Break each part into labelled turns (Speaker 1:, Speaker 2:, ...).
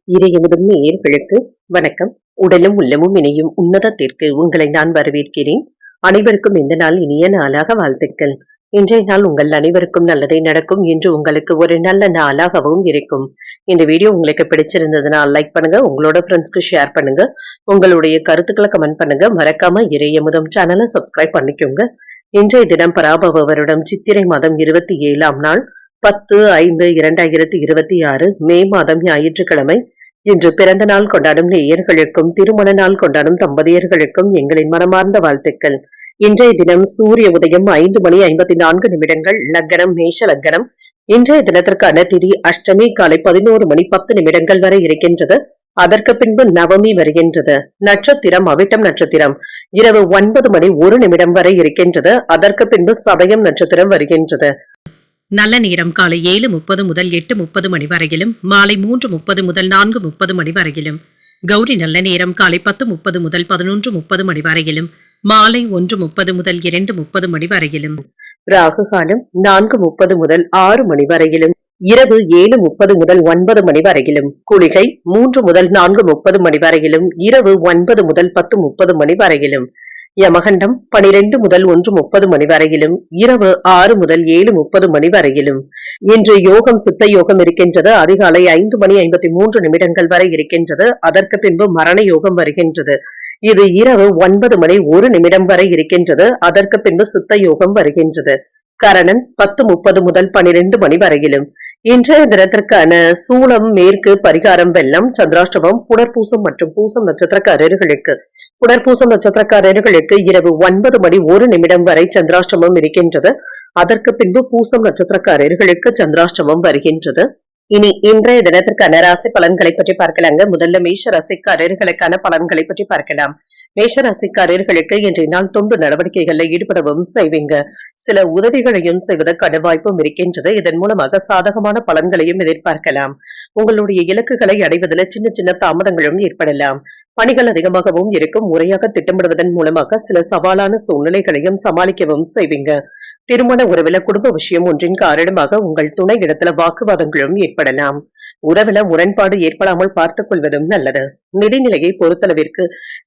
Speaker 1: இறையமுதும் நேயர்களுக்கு வணக்கம். உடலும் உள்ளமும் இணையும் உன்னதத்திற்கு உங்களை நான் வரவேற்கிறேன். அனைவருக்கும் இந்த நாள் இனிய நாளாக வாழ்த்துக்கள். இன்றைய நாள் உங்கள் அனைவருக்கும் நல்லதை நடக்கும் என்று உங்களுக்கு ஒரு நல்ல நாளாகவும் இருக்கும். இந்த வீடியோ உங்களுக்கு பிடிச்சிருந்ததுனால் லைக் பண்ணுங்க, உங்களோட ஃப்ரெண்ட்ஸ்க்கு ஷேர் பண்ணுங்க, உங்களுடைய கருத்துக்களை கமெண்ட் பண்ணுங்க. மறக்காம இறையமுதம் சேனலை சப்ஸ்கிரைப் பண்ணிக்கோங்க. இன்றைய தினம் பராபவ வருடம் சித்திரை மாதம் 27ஆம் நாள் 10/5/2026 மே மாதம் ஞாயிற்றுக்கிழமை. இன்று பிறந்த நாள் கொண்டாடும் நேயர்களுக்கும் திருமண நாள் கொண்டாடும் தம்பதியர்களுக்கும் எங்களின் மனமார்ந்த வாழ்த்துக்கள். இன்றைய தினம் சூரிய உதயம் 5:54 லக்னம் மேஷ லக்னம். இன்றைய தினத்திற்கான திதி அஷ்டமி காலை 11:10 வரை இருக்கின்றது. அதற்கு பின்பு நவமி வருகின்றது. நட்சத்திரம் அவிட்டம் நட்சத்திரம் இரவு 9:01 வரை இருக்கின்றது. அதற்கு பின்பு சதயம் நட்சத்திரம் வருகின்றது.
Speaker 2: நல்ல நேரம் காலை 7:30 முதல் 8:30 மணி வரையிலும், மாலை 3:30 முதல் 4:30 மணி வரையிலும். கௌரி நல்ல நேரம் காலை 10:30 முதல் 11:30 மணி வரையிலும், மாலை 1:30 முதல் 2:30 மணி வரையிலும்.
Speaker 1: ராகு காலம் 4:30 முதல் 6 மணி வரையிலும், இரவு 7:30 முதல் 9 மணி வரையிலும். குளிகை 3 முதல் 4:30 மணி வரையிலும், இரவு 9 முதல் 10:30 மணி வரையிலும். யமகண்டம் 12 முதல் 1:30 மணி வரையிலும், இரவு 6 முதல் 7:30 மணி வரையிலும். இன்று யோகம் சித்த யோகம் இருக்கின்றது. அதிகாலை 5:53 வரை இருக்கின்றது. அதற்கு பின்பு மரண யோகம் வருகின்றது. இது இரவு 9:01 வரை இருக்கின்றது. அதற்கு பின்பு சித்த யோகம் வருகின்றது. கரணன் 10:30 முதல் 12 மணி வரையிலும். இன்றைய தினத்திற்கான சூளம் மேற்கு, பரிகாரம் வெள்ளம், சந்திராஷ்டமம் புனர்பூசம் மற்றும் பூசம் நட்சத்திரக்காரர்களுக்கு. புனர்பூசம் நட்சத்திரக்காரர்களுக்கு இரவு 9:01 வரை சந்திராஷ்டமம் இருக்கின்றது. அதற்கு பின்பு பூசம் நட்சத்திரக்காரர்களுக்கு சந்திராஷ்டமம் வருகின்றது. இனி இன்றைய தினத்திற்கான ராசி பலன்களை பற்றி பார்க்கலாங்க. முதல்ல மேஷ ராசிக்காரர்களுக்கான பலன்களை பற்றி பார்க்கலாம். மேஷ ராசிக்காரர்களுக்கு இன்றைய நாள் தொண்டு நடவடிக்கைகளில் ஈடுபடவும் செய்வீங்க. சில உதவிகளையும் செய்வதற்கான வாய்ப்பும் இருக்கின்றது. இதன் மூலமாக சாதகமான பலன்களையும் எதிர்பார்க்கலாம். உங்களுடைய இலக்குகளை அடைவதில் சின்ன சின்ன தாமதங்களும் ஏற்படலாம். பணிகள் அதிகமாகவும் இருக்கும். முறையாக திட்டமிடுவதன் மூலமாக சில சவாலான சூழ்நிலைகளையும் சமாளிக்கவும் செய்வீங்க. திருமண உறவில குடும்ப விஷயம் ஒன்றின் காரணமாக உங்கள் துணை இடத்துல வாக்குவாதங்களும் ஏற்படலாம். உறவில முரண்பாடு ஏற்படாமல் பார்த்துக் கொள்வதும் நல்லது. நிதிநிலையை பொறுத்தளவிற்கு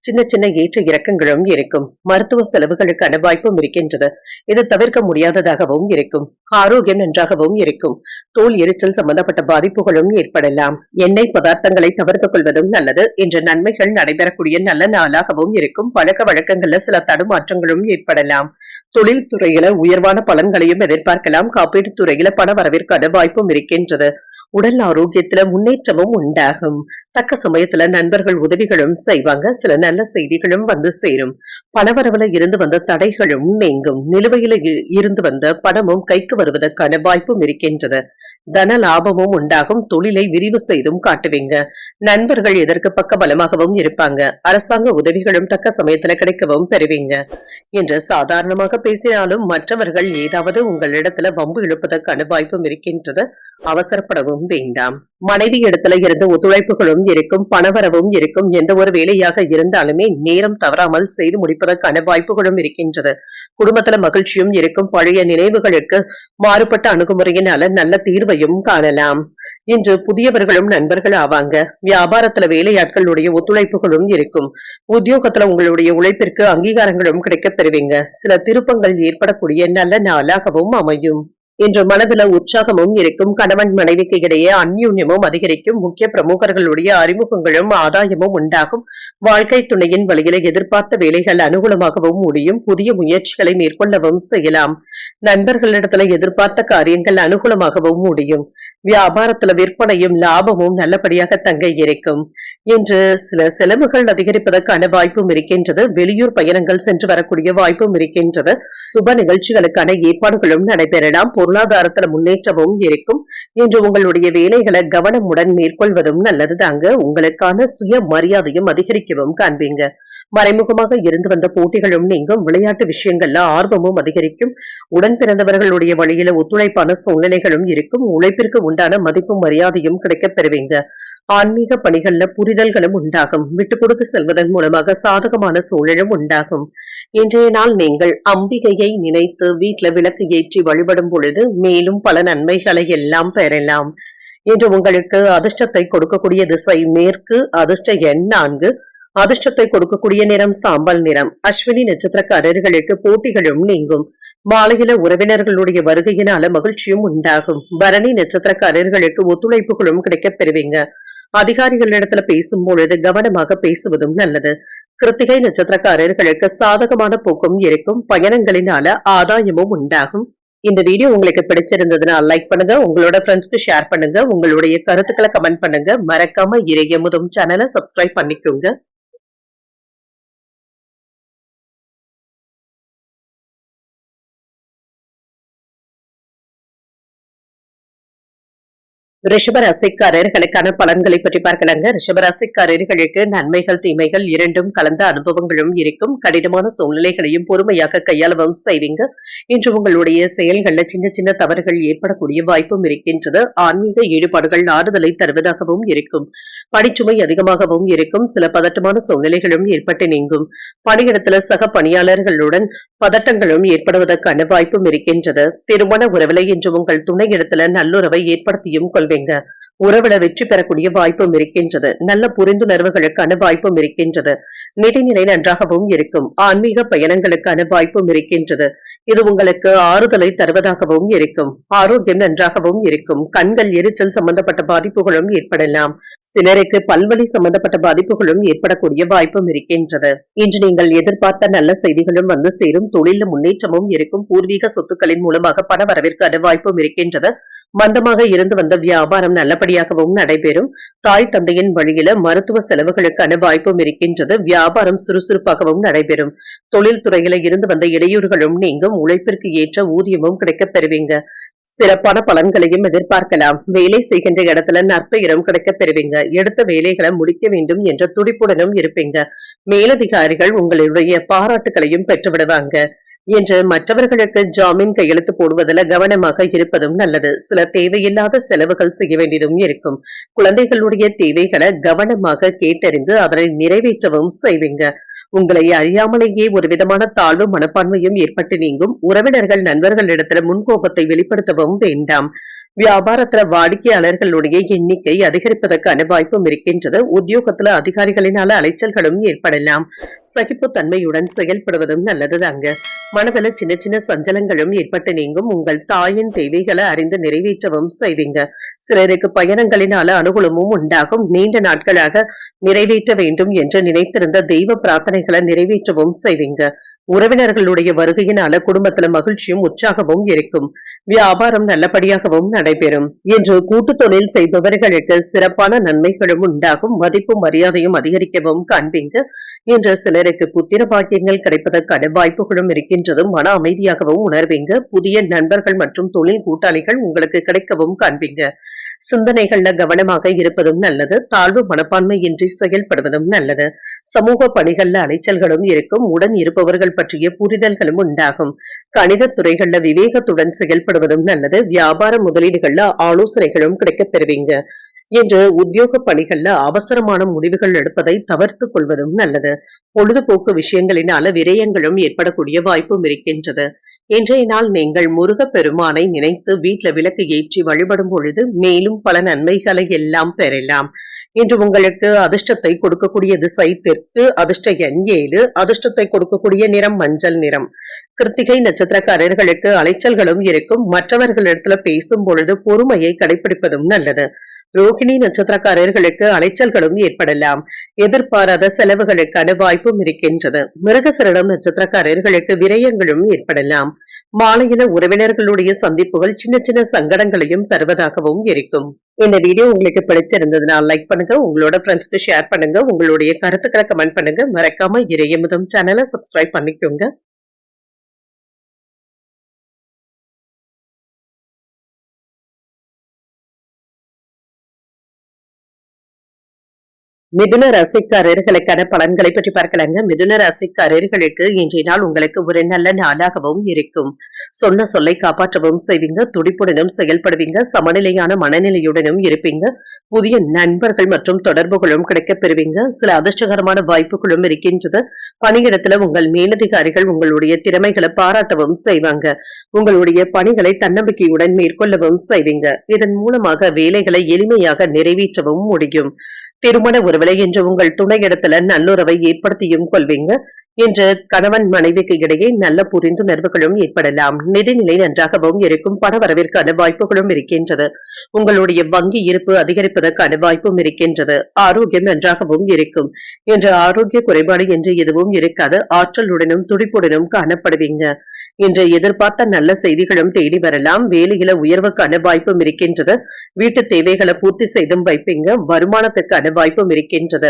Speaker 1: சின்ன சின்ன ஏற்ற இறக்கங்களும் இருக்கும். மருத்துவ செலவுகளுக்கான வாய்ப்பும் இருக்கின்றது. இது தவிர்க்க முடியாததாகவும் இருக்கும். ஆரோக்கியம் நன்றாகவும் இருக்கும். தோல் எரிச்சல் சம்பந்தப்பட்ட பாதிப்புகளும் ஏற்படலாம். எண்ணெய் பதார்த்தங்களை தவிர்த்துக் கொள்வதும் நல்லது. என்ற நன்மைகள் நடைபெறக்கூடிய நல்ல நாளாகவும் இருக்கும். பழக்க வழக்கங்கள்ல சில தடுமாற்றங்களும் ஏற்படலாம். தொழில் துறையில உயர்வான பலன்களையும் எதிர்பார்க்கலாம். காப்பீடு துறையில பண வரவிற்கான வாய்ப்பும் இருக்கின்றது. உடல் ஆரோக்கியத்துல முன்னேற்றமும் உண்டாகும். தக்க சமயத்துல நண்பர்கள் உதவிகளும் செய்வாங்க. சில நல்ல செய்திகளும் வந்து சேரும். பணவரவுல இருந்து வந்த தடைகளும் நீங்கும். நிலுவையில இருந்து வந்த பணமும் கைக்கு வருவதற்கான வாய்ப்பும் இருக்கின்றது. தன லாபமும் உண்டாகும். தொழிலை விரிவு செய்தும் காட்டுவீங்க. நண்பர்கள் எதற்கு பக்க பலமாகவும் இருப்பாங்க. அரசாங்க உதவிகளும் தக்க சமயத்துல கிடைக்கவும் பெறுவீங்க. என்று சாதாரணமாக பேசினாலும் மற்றவர்கள் ஏதாவது உங்களிடத்துல வம்பு இழுப்பதற்கான வாய்ப்பும் இருக்கின்றது. அவசரப்படவும் வேண்டாம். மனைவி இடத்துல இருந்து ஒத்துழைப்புகளும் இருக்கும். பணவரவும் இருக்கும். எந்த ஒரு வேலையாக இருந்தாலுமே நேரம் தவறாமல் செய்து முடிப்பதற்கான வாய்ப்புகளும் இருக்கின்றது. குடும்பத்துல மகிழ்ச்சியும் இருக்கும். பழைய நினைவுகளுக்கு மாறுபட்ட அணுகுமுறையினால நல்ல தீர்வையும் காணலாம். இன்று புதியவர்களும் நண்பர்கள் ஆவாங்க. வியாபாரத்துல வேலையாட்களுடைய ஒத்துழைப்புகளும் இருக்கும். உத்தியோகத்துல உங்களுடைய உழைப்பிற்கு அங்கீகாரங்களும் கிடைக்கப் பெறுவீங்க. சில திருப்பங்கள் ஏற்படக்கூடிய நல்ல நாளாகவும் அமையும். இன்று மனதுல உற்சாகமும் இருக்கும். கணவன் மனைவிக்கு இடையே அந்யூன்யமும் அதிகரிக்கும். முக்கிய பிரமுகர்களுடைய அறிமுகங்களும் ஆதாயமும் உண்டாகும். வாழ்க்கை துணையின் வழியில எதிர்பார்த்த வேலைகள் அனுகூலமாகவும் முடியும். புதிய முயற்சிகளை மேற்கொள்ளவும் செய்யலாம். நண்பர்களிடத்துல எதிர்பார்த்த காரியங்கள் அனுகூலமாகவும் முடியும். வியாபாரத்துல விற்பனையும் லாபமும் நல்லபடியாக தங்க இருக்கும். இன்று சில செலவுகள் அதிகரிப்பதற்கான வாய்ப்பும் இருக்கின்றது. வெளியூர் பயணங்கள் சென்று வரக்கூடிய வாய்ப்பும் இருக்கின்றது. சுப நிகழ்ச்சிகளுக்கான ஏற்பாடுகளும் நடைபெறலாம். பொருளாதாரத்துல முன்னேற்றமும் இருக்கும். இன்று உங்களுடைய வேலைகளை கவனமுடன் மேற்கொள்வதும் நல்லது தாங்க. உங்களுக்கான சுய மரியாதையும் அதிகரிக்கவும் காண்பீங்க. மறைமுகமாக இருந்து வந்த போட்டிகளும் நீங்கும். விளையாட்டு விஷயங்கள்ல ஆர்வமும் அதிகரிக்கும். உடன் பிறந்தவர்களுடைய வழியில ஒத்துழைப்பான சூழ்நிலைகளும் இருக்கும். உழைப்பிற்கு உண்டான மதிப்பும் மரியாதையும் கிடைக்கப் பெறுவீங்க. ஆன்மீக பணிகள்ல புரிதல்களும் உண்டாகும். விட்டு கொடுத்து செல்வதன் மூலமாக சாதகமான சூழலும் உண்டாகும். இன்றைய நாள் நீங்கள் அம்பிகையை நினைத்து வீட்டுல விளக்கு ஏற்றி வழிபடும் பொழுது மேலும் பல நன்மைகளை எல்லாம் பெறலாம். இன்று உங்களுக்கு அதிர்ஷ்டத்தை கொடுக்கக்கூடிய திசை மேற்கு, அதிர்ஷ்ட எண் 4, அதிர்ஷ்டத்தை கொடுக்கக்கூடிய நிறம் சாம்பல் நிறம். அஸ்வினி நட்சத்திரக்காரர்களுக்கு போட்டிகளும் நீங்கும். மாலையில உறவினர்களுடைய வருகையினால மகிழ்ச்சியும் உண்டாகும். பரணி நட்சத்திரக்காரர்களுக்கு ஒத்துழைப்புகளும் கிடைக்கப் பெறுவீங்க. அதிகாரிகளிடத்துல பேசும் பொழுது கவனமாக பேசுவதும் நல்லது. கிருத்திகை நட்சத்திரக்காரர்களுக்கு சாதகமான போக்கும் இருக்கும். பயணங்களினால ஆதாயமும் உண்டாகும். இந்த வீடியோ உங்களுக்கு பிடிச்சிருந்ததுன்னா லைக் பண்ணுங்க, உங்களோட ஃப்ரெண்ட்ஸ்க்கு ஷேர் பண்ணுங்க, உங்களுடைய கருத்துக்களை கமெண்ட் பண்ணுங்க. மறக்காம இறையமுதும் சேனலை சப்ஸ்கிரைப் பண்ணிக்கோங்க. ரிஷபராசிக்காரர்களுக்கான பலன்களை பற்றி பார்க்கலாங்க. ரிஷபராசிக்காரர்களுக்கு நன்மைகள் தீமைகள் இரண்டும் கலந்த அனுபவங்களும் இருக்கும். கடினமான சூழ்நிலைகளையும் பொறுமையாக கையாளவும் செய்வீங்க. இன்று உங்களுடைய செயல்கள்ல சின்ன சின்ன தவறுகள் ஏற்படக்கூடிய வாய்ப்பும் இருக்கின்றது. ஆன்மீக ஈடுபாடுகள் ஆறுதலை தருவதாகவும் இருக்கும். பணிச்சுமை அதிகமாகவும் இருக்கும். சில பதட்டமான சூழ்நிலைகளும் ஏற்பட்டு நீங்கும். பணியிடத்துல சக பணியாளர்களுடன் பதட்டங்களும் ஏற்படுவதற்கான வாய்ப்பும் இருக்கின்றது. திருமண உறவில இன்று உங்கள் துணையிடத்துல நல்லுறவை ஏற்படுத்தியும் கொள்வீங்க. உறவில வெற்றி பெறக்கூடிய வாய்ப்பும் இருக்கின்றது. நல்ல புரிந்துணர்வுகளுக்கான வாய்ப்பும் இருக்கின்றது. நிதிநிலை நன்றாகவும் இருக்கும். ஆன்மீக பயணங்களுக்கான வாய்ப்பும் இருக்கின்றது. இது உங்களுக்கு ஆறுதலை தருவதாகவும் இருக்கும். ஆரோக்கியம் நன்றாகவும் இருக்கும். கண்கள் எரிச்சல் சம்பந்தப்பட்ட பாதிப்புகளும் ஏற்படலாம். சிலருக்கு பல்வலி சம்பந்தப்பட்ட பாதிப்புகளும் ஏற்படக்கூடிய வாய்ப்பும் இருக்கின்றது. இன்று நீங்கள் எதிர்பார்த்த நல்ல செய்திகளும் வந்து சேரும். தொழில முன்னேற்றமும் இருக்கும். பூர்வீக சொத்துக்களின் மூலமாக பண வரவிற்கான வாய்ப்பும் இருக்கின்றது. மந்தமாக இருந்து வந்த வியாபாரம் நல்லபடியாகவும் நடைபெறும். தாய் தந்தையின் வழியில மருத்துவ செலவுகளுக்கான வாய்ப்பும் இருக்கின்றது. வியாபாரம் சுறுசுறுப்பாகவும் நடைபெறும். தொழில் துறையில இருந்து வந்த இடையூறுகளும் நீங்கும். உழைப்பிற்கு ஏற்ற ஊதியமும் கிடைக்கப் பெறுவீங்க. சிறப்பான பலன்களையும் எதிர்பார்க்கலாம். வேலை செய்கின்ற இடத்துல நற்பெயரும் கிடைக்கப் பெறுவீங்க. எடுத்த வேலைகளை முடிக்க வேண்டும் என்ற துடிப்புடனும் இருப்பீங்க. மேலதிகாரிகள் உங்களுடைய பாராட்டுகளையும் பெற்றுவிடுவாங்க. என்று மற்றவர்களுக்கு ஜாமீன் கையெழுத்து போடுவதில் கவனமாக இருப்பதும் நல்லது. சில தேவையில்லாத செலவுகள் செய்ய வேண்டியதும் இருக்கும். குழந்தைகளுடைய தேவைகளை கவனமாக கேட்டறிந்து அதனை நிறைவேற்றவும் செய்வீங்க. உங்களை அறியாமலேயே ஒரு விதமான தாழ்வு மனப்பான்மையும் ஏற்பட்டு நீங்கும். உறவினர்கள் நண்பர்களிடத்துல முன்கோபத்தை வெளிப்படுத்தவும் வேண்டாம். வியாபாரத்துல வாடிக்கையாளர்களுடைய எண்ணிக்கை அதிகரிப்பதற்கான வாய்ப்பும் இருக்கின்றது. உத்தியோகத்துல அதிகாரிகளினால அலைச்சல்களும் ஏற்படலாம். சகிப்புத்தன்மையுடன் செயல்படுவதும் நல்லதுதாங்க. மனதில சின்ன சின்ன சஞ்சலங்களும் ஏற்பட்டு நீங்கும். உங்கள் தாயின் தேவைகளை அறிந்து நிறைவேற்றவும் செய்வீங்க. சிலருக்கு பயணங்களினால அனுகூலமும் உண்டாகும். நீண்ட நாட்களாக நிறைவேற்ற வேண்டும் என்று நினைத்திருந்த தெய்வ பிரார்த்தனைகளை நிறைவேற்றவும் செய்வீங்க. உறவினர்களுடைய வருகையினால குடும்பத்துல மகிழ்ச்சியும் உற்சாகமும் இருக்கும். வியாபாரம் நல்லபடியாகவும் நடைபெறும். இன்று கூட்டு தொழில் செய்பவர்களுக்கு சிறப்பான நன்மைகளும் உண்டாகும். மதிப்பும் மரியாதையும் அதிகரிக்கவும் காண்பீங்க. இன்று சிலருக்கு புத்திர பாக்கியங்கள் கிடைப்பதற்கான வாய்ப்புகளும் இருக்கின்றது. மன அமைதியாகவும் உணர்வீங்க. புதிய நண்பர்கள் மற்றும் தொழில் கூட்டாளிகள் உங்களுக்கு கிடைக்கவும் காண்பீங்க. சிந்தனைகள்ல கவனமாக இருப்பதும் நல்லது. தாழ்வு மனப்பான்மையின்றி செயல்படுவதும் நல்லது. சமூக பணிகள்ல அலைச்சல்களும் இருக்கும். உடன் இருப்பவர்கள் பற்றிய புரிதல்களும் உண்டாகும். கணித துறைகள்ல விவேகத்துடன் செயல்படுவதும் நல்லது. வியாபார முதலீடுகள்ல ஆலோசனைகளும் கிடைக்கப் பெறுவீங்க. என்று உத்தியோக பணிகள்ல அவசரமான முடிவுகள் எடுப்பதை தவிர்த்துக் கொள்வதும் நல்லது. பொழுதுபோக்கு விஷயங்களினால விரயங்களும் ஏற்படக்கூடிய வாய்ப்பும் இருக்கின்றது. இன்றைய நாள் நீங்கள் முருக பெருமானை நினைத்து வீட்டுல விளக்கு ஏற்றி வழிபடும் பொழுது மேலும் பல நன்மைகளை எல்லாம் பெறலாம். இன்று உங்களுக்கு அதிர்ஷ்டத்தை கொடுக்கக்கூடிய திசை தெற்கு, அதிர்ஷ்ட எண் 7, அதிர்ஷ்டத்தை கொடுக்கக்கூடிய நிறம் மஞ்சள் நிறம். கிருத்திகை நட்சத்திரக்காரர்களுக்கு அலைச்சல்களும் இருக்கும். மற்றவர்களிடத்துல பேசும் பொழுது பொறுமையை கடைபிடிப்பதும் நல்லது. ரோகிணி நட்சத்திரக்காரர்களுக்கு அலைச்சல்களும் ஏற்படலாம். எதிர்பாராத செலவுகளுக்கான வாய்ப்பும் இருக்கின்றது. மிருகசரிடம் நட்சத்திரக்காரர்களுக்கு விரயங்களும் ஏற்படலாம். மாலையில உறவினர்களுடைய சந்திப்புகள் சின்ன சின்ன சங்கடங்களையும் தருவதாகவும் இருக்கும். இந்த வீடியோ உங்களுக்கு பிடிச்சிருந்ததுன்னா லைக் பண்ணுங்க, உங்களோட ஃப்ரெண்ட்ஸ்க்கு ஷேர் பண்ணுங்க, உங்களுடைய கருத்துக்களை கமெண்ட் பண்ணுங்க. மறக்காம இறையமுதம் சேனலை சப்ஸ்கிரைப் பண்ணிக்கோங்க. மிதுன ராசிக்காரர்களுக்கான பலன்களை பற்றி பார்க்கலாங்க. மிதுன ராசிக்காரர்களுக்கு இன்றைய நாள் உங்களுக்கு ஒரு நல்ல நாளாகவும் இருக்கும். சொன்ன சொல்லை காப்பாற்றவும் செய்வீங்க. துடிப்புடனும் செயல்படுவீங்க. சமநிலையான மனநிலையுடனும் இருப்பீங்க. புதிய நண்பர்கள் மற்றும் தொடர்புகளும் கிடைக்கப் பெறுவீங்க. சில அதிர்ஷ்டகரமான வாய்ப்புகளும் இருக்கின்றது. பணியிடத்துல உங்கள் மேலதிகாரிகள் உங்களுடைய திறமைகளை பாராட்டவும் செய்வாங்க. உங்களுடைய பணிகளை தன்னம்பிக்கையுடன் மேற்கொள்ளவும் செய்வீங்க. இதன் மூலமாக வேலைகளை எளிமையாக நிறைவேற்றவும் முடியும். திருமண உறவுல இன்று உங்கள் துணையிடத்துல நல்லுறவை ஏற்படுத்தியும் கொள்வீங்க. இன்று கணவன் மனைவிக்கு இடையே நல்ல புரிந்துணர்வுகளும் ஏற்படலாம். நிதிநிலை நன்றாகவும் இருக்கும். பண வரவிற்கான வாய்ப்புகளும் இருக்கின்றது. உங்களுடைய வங்கி இருப்பு அதிகரிப்பதற்கான வாய்ப்பும் இருக்கின்றது. ஆரோக்கியம் நன்றாகவும் இருக்கும். இன்று ஆரோக்கிய குறைபாடு என்று எதுவும் இருக்காது. ஆற்றலுடனும் துடிப்புடனும் காணப்படுவீங்க. இன்று எதிர்பார்த்த நல்ல செய்திகளும் தேடி வரலாம். வேலையில உயர்வுக்கான வாய்ப்பும் இருக்கின்றது. வீட்டு தேவைகளை பூர்த்தி செய்தும் வைப்பீங்க. வருமானத்துக்கான வாய்ப்பும் இருக்கின்றது.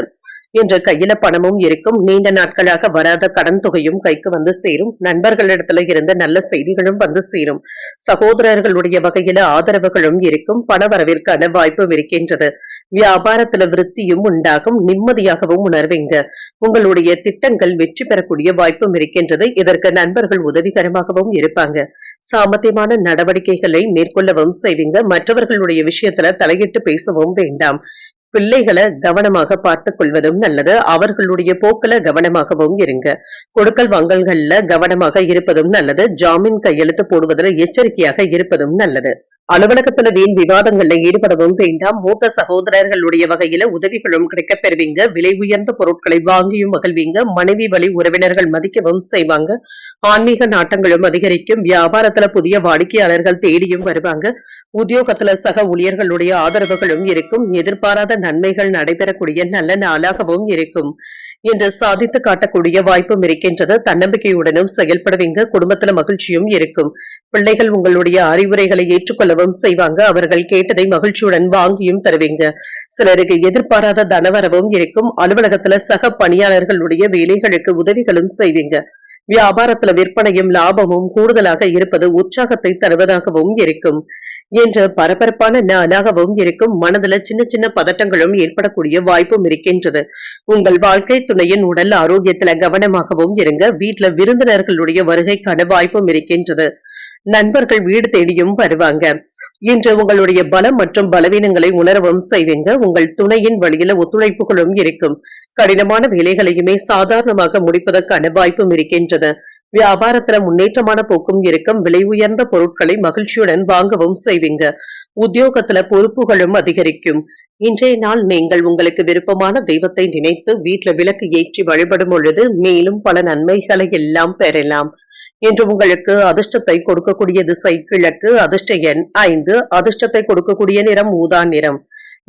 Speaker 1: இன்று கையில பணமும் இருக்கும். நீண்ட நாட்களாக வராத கடன் தொகையும் கைக்கு வந்து சேரும். நண்பர்களிடத்துல இருந்து நல்ல செய்திகளும் வந்து சேரும். சகோதரர்களுடைய வகையில ஆதரவுகளும் இருக்கும். பண வரவிற்கான வாய்ப்பும் இருக்கின்றது. வியாபாரத்துல விருத்தியும் உண்டாகும். நிம்மதியாகவும் உணர்வீங்க. உங்களுடைய திட்டங்கள் வெற்றி பெறக்கூடிய வாய்ப்பும் இருக்கின்றது. இதற்கு நண்பர்கள் உதவிகரமாகவும் இருப்பாங்க. சாமர்த்தியமான நடவடிக்கைகளை மேற்கொள்ளவும் செய்வீங்க. மற்றவர்களுடைய விஷயத்துல தலையிட்டு பேசவும் வேண்டாம். பிள்ளைகளை கவனமாக பார்த்துக் கொள்வதும் நல்லது. அவர்களுடைய போக்குல கவனமாகவும் இருங்க. கொடுக்கல் வாங்கல்கள்ல கவனமாக இருப்பதும் நல்லது. ஜாமீன் கையெழுத்து போடுவதில் எச்சரிக்கையாக இருப்பதும் நல்லது. அலுவலகத்துல வீண் விவாதங்கள்ல ஈடுபடவும் வேண்டாம். மூத்த சகோதரர்களுடைய வகையில உதவிகளும் கிடைக்கப் பெறுவீங்க. விலை உயர்ந்த பொருட்களை வாங்கியும் மகிழ்வீங்க. மனைவி வழி உறவினர்கள் மதிக்கவும் செய்வாங்க. ஆன்மீக நாட்டங்களும் அதிகரிக்கும். வியாபாரத்துல புதிய வாடிக்கையாளர்கள் தேடியும் வருவாங்க. உத்தியோகத்துல சக ஊழியர்களுடைய ஆதரவுகளும் இருக்கும். எதிர்பாராத நன்மைகள் நடைபெறக்கூடிய நல்ல நாளாகவும் இருக்கும். இன்று சாதித்து காட்டக்கூடிய வாய்ப்பும் இருக்கின்றது. தன்னம்பிக்கையுடனும் செயல்படுவீங்க. குடும்பத்துல மகிழ்ச்சியும் இருக்கும். பிள்ளைகள் உங்களுடைய அறிவுரைகளை ஏற்றுக்கொள்ளவும் செய்வாங்க. அவர்கள் கேட்டதை மகிழ்ச்சியுடன் வாங்கியும் தருவீங்க. சிலருக்கு எதிர்பாராத தனவரவும் இருக்கும். அலுவலகத்துல சக பணியாளர்களுடைய வேலைகளுக்கு உதவிகளும் செய்வீங்க. வியாபாரத்துல விற்பனையும் லாபமும் கூடுதலாக இருப்பது உற்சாகத்தை தருவதாகவும் இருக்கும். என்று பரபரப்பான நாளாகவும் இருக்கும். மனதுல சின்ன சின்ன பதட்டங்களும் ஏற்படக்கூடிய வாய்ப்பும் இருக்கின்றது. உங்கள் வாழ்க்கை துணையின் உடல் ஆரோக்கியத்துல கவனமாகவும் இருங்க. வீட்டுல விருந்தினர்களுடைய வருகைக்கான வாய்ப்பும் இருக்கின்றது. நண்பர்கள் வீடு தேடியும் வருவாங்க. இன்று உங்களுடைய பலம் மற்றும் பலவீனங்களை உணரவும் செய்வீங்க. உங்கள் துணையின் வழியில ஒத்துழைப்புகளும் இருக்கும். கடினமான வேலைகளையுமே சாதாரணமாக முடிப்பதற்கான வாய்ப்பும் இருக்கின்றது. வியாபாரத்துல முன்னேற்றமான போக்கும் இருக்கும். விலை உயர்ந்த பொருட்களை மகிழ்ச்சியுடன் வாங்கவும் செய்வீங்க. உத்தியோகத்துல பொறுப்புகளும் அதிகரிக்கும். இன்றைய நாள் நீங்கள் உங்களுக்கு விருப்பமான தெய்வத்தை நினைத்து வீட்டுல விளக்கு ஏற்றி வழிபடும் பொழுது மேலும் பல நன்மைகளை எல்லாம் பெறலாம். இன்று உங்களுக்கு அதிர்ஷ்டத்தை கொடுக்கக்கூடிய திசை கிழக்கு. அதிர்ஷ்ட எண் 5. அதிர்ஷ்டத்தை கொடுக்கக்கூடிய நிறம் ஊதா நிறம்.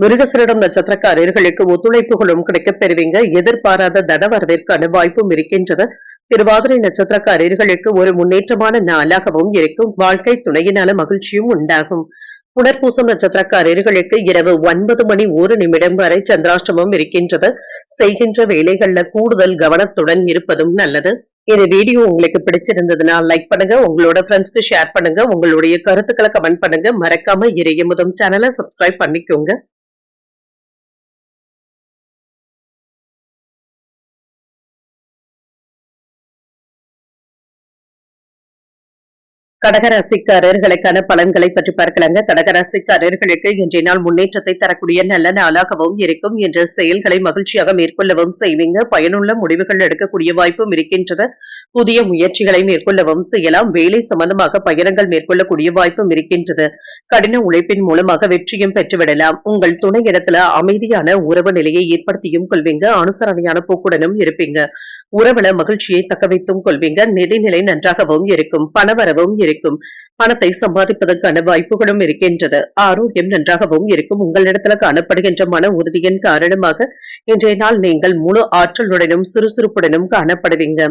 Speaker 1: மிருகசீரிடம் நட்சத்திரக்காரர்களுக்கு ஒத்துழைப்புகளும் கிடைக்கப் பெறுவீங்க. எதிர்பாராத தனவரவிற்கான வாய்ப்பும் இருக்கின்றது. திருவாதிரை நட்சத்திரக்காரர்களுக்கு ஒரு முன்னேற்றமான நாளாகவும் இருக்கும். வாழ்க்கை துணையினால மகிழ்ச்சியும் உண்டாகும். புனர்பூசம் நட்சத்திரக்காரர்களுக்கு இரவு 9:01 வரை சந்திராஷ்டமம் இருக்கின்றது. செய்கின்ற வேலைகள்ல கூடுதல் கவனத்துடன் இருப்பதும் நல்லது. இந்த வீடியோ உங்களுக்கு பிடிச்சிருந்ததுன்னா லைக் பண்ணுங்க. உங்களோட ஃப்ரெண்ட்ஸ்க்கு ஷேர் பண்ணுங்க. உங்களுடைய கருத்துக்களை கமெண்ட் பண்ணுங்க. மறக்காம இறையமுதம் சேனலை சப்ஸ்கிரைப் பண்ணிக்கோங்க. கடகராசிக்காரர்களுக்கான பலன்களை பற்றி பார்க்கலாங்க. கடகராசிக்காரர்களுக்கு இன்றைய நாள் முன்னேற்றத்தை தரக்கூடிய நல்ல நாளாகவும் இருக்கும். என்ற செயல்களை மகிழ்ச்சியாக மேற்கொள்ளவும் செய்வீங்க. பயனுள்ள முடிவுகள் எடுக்கக்கூடிய வாய்ப்பும் இருக்கின்றது. புதிய முயற்சிகளை மேற்கொள்ளவும் செய்யலாம். வேலை சம்பந்தமாக பயணங்கள் மேற்கொள்ளக்கூடிய வாய்ப்பும் இருக்கின்றது. கடின உழைப்பின் மூலமாக வெற்றியும் பெற்றுவிடலாம். உங்கள் துணை இடத்துல அமைதியான உறவு நிலையை ஏற்படுத்தியும் கொள்வீங்க. அனுசரணையான போக்குடனும் இருப்பீங்க. உறவுல மகிழ்ச்சியை தக்க வைத்தும் கொள்வீங்க. நிதிநிலை நன்றாகவும் இருக்கும். பணவரவும் இருக்கும். பணத்தை சம்பாதிப்பதற்கான வாய்ப்புகளும் இருக்கின்றது. ஆரோக்கியம் நன்றாகவும் இருக்கும். உங்களிடத்துல காணப்படுகின்ற மன உறுதியின் காரணமாக இன்றைய நாள் நீங்கள் முழு ஆற்றலுடனும் சுறுசுறுப்புடனும் காணப்படுவீங்க.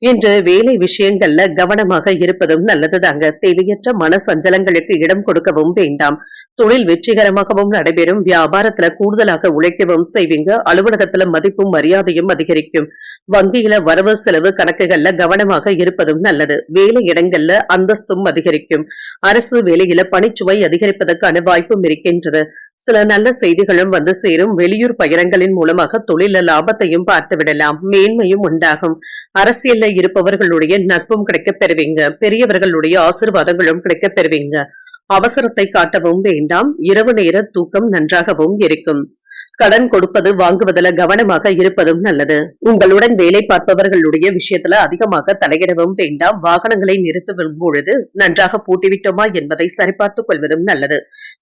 Speaker 1: இன்று வேலை விஷயங்கள்ல கவனமாக இருப்பதும் நல்லதுதாங்க. தேவையற்ற மன சஞ்சலங்களுக்கு இடம் கொடுக்கவும் வேண்டாம். தொழில் வெற்றிகரமாகவும் நடைபெறும். வியாபாரத்துல கூடுதலாக உழைக்கவும் செய்வீங்க. அலுவலகத்துல மதிப்பும் மரியாதையும் அதிகரிக்கும். வங்கியில வரவு செலவு கணக்குகள்ல கவனமாக இருப்பதும் நல்லது. வேலை இடங்கள்ல அந்தஸ்தும் அதிகரிக்கும். அரசு வேலையில பணிச்சுமை அதிகரிப்பதற்கான வாய்ப்பும் இருக்கின்றது. சில நல்ல செய்திகளும் வந்து சேரும். வெளியூர் பயணங்களின் மூலமாக தொழில லாபத்தையும் பார்த்து விடலாம். மேன்மையும் உண்டாகும். அரசியல்ல இருப்பவர்களுடைய நட்பும் கிடைக்கப் பெறுவீங்க. பெரியவர்களுடைய ஆசீர்வாதங்களும் கிடைக்கப் பெறுவீங்க. அவசரத்தை காட்டவும் வேண்டாம். இரவு நேர தூக்கம் நன்றாகவும் இருக்கும். கடன் கொடுப்பது வாங்குவதில் கவனமாக இருப்பதும் நல்லது. உங்களுடன் வேலை பார்ப்பவர்களுடைய விஷயத்துல அதிகமாக தலையிடவும் வேண்டாம். வாகனங்களை நிறுத்தும் பொழுது நன்றாக பூட்டிவிட்டோமா என்பதை சரிபார்த்துக் கொள்வதும் நல்லது.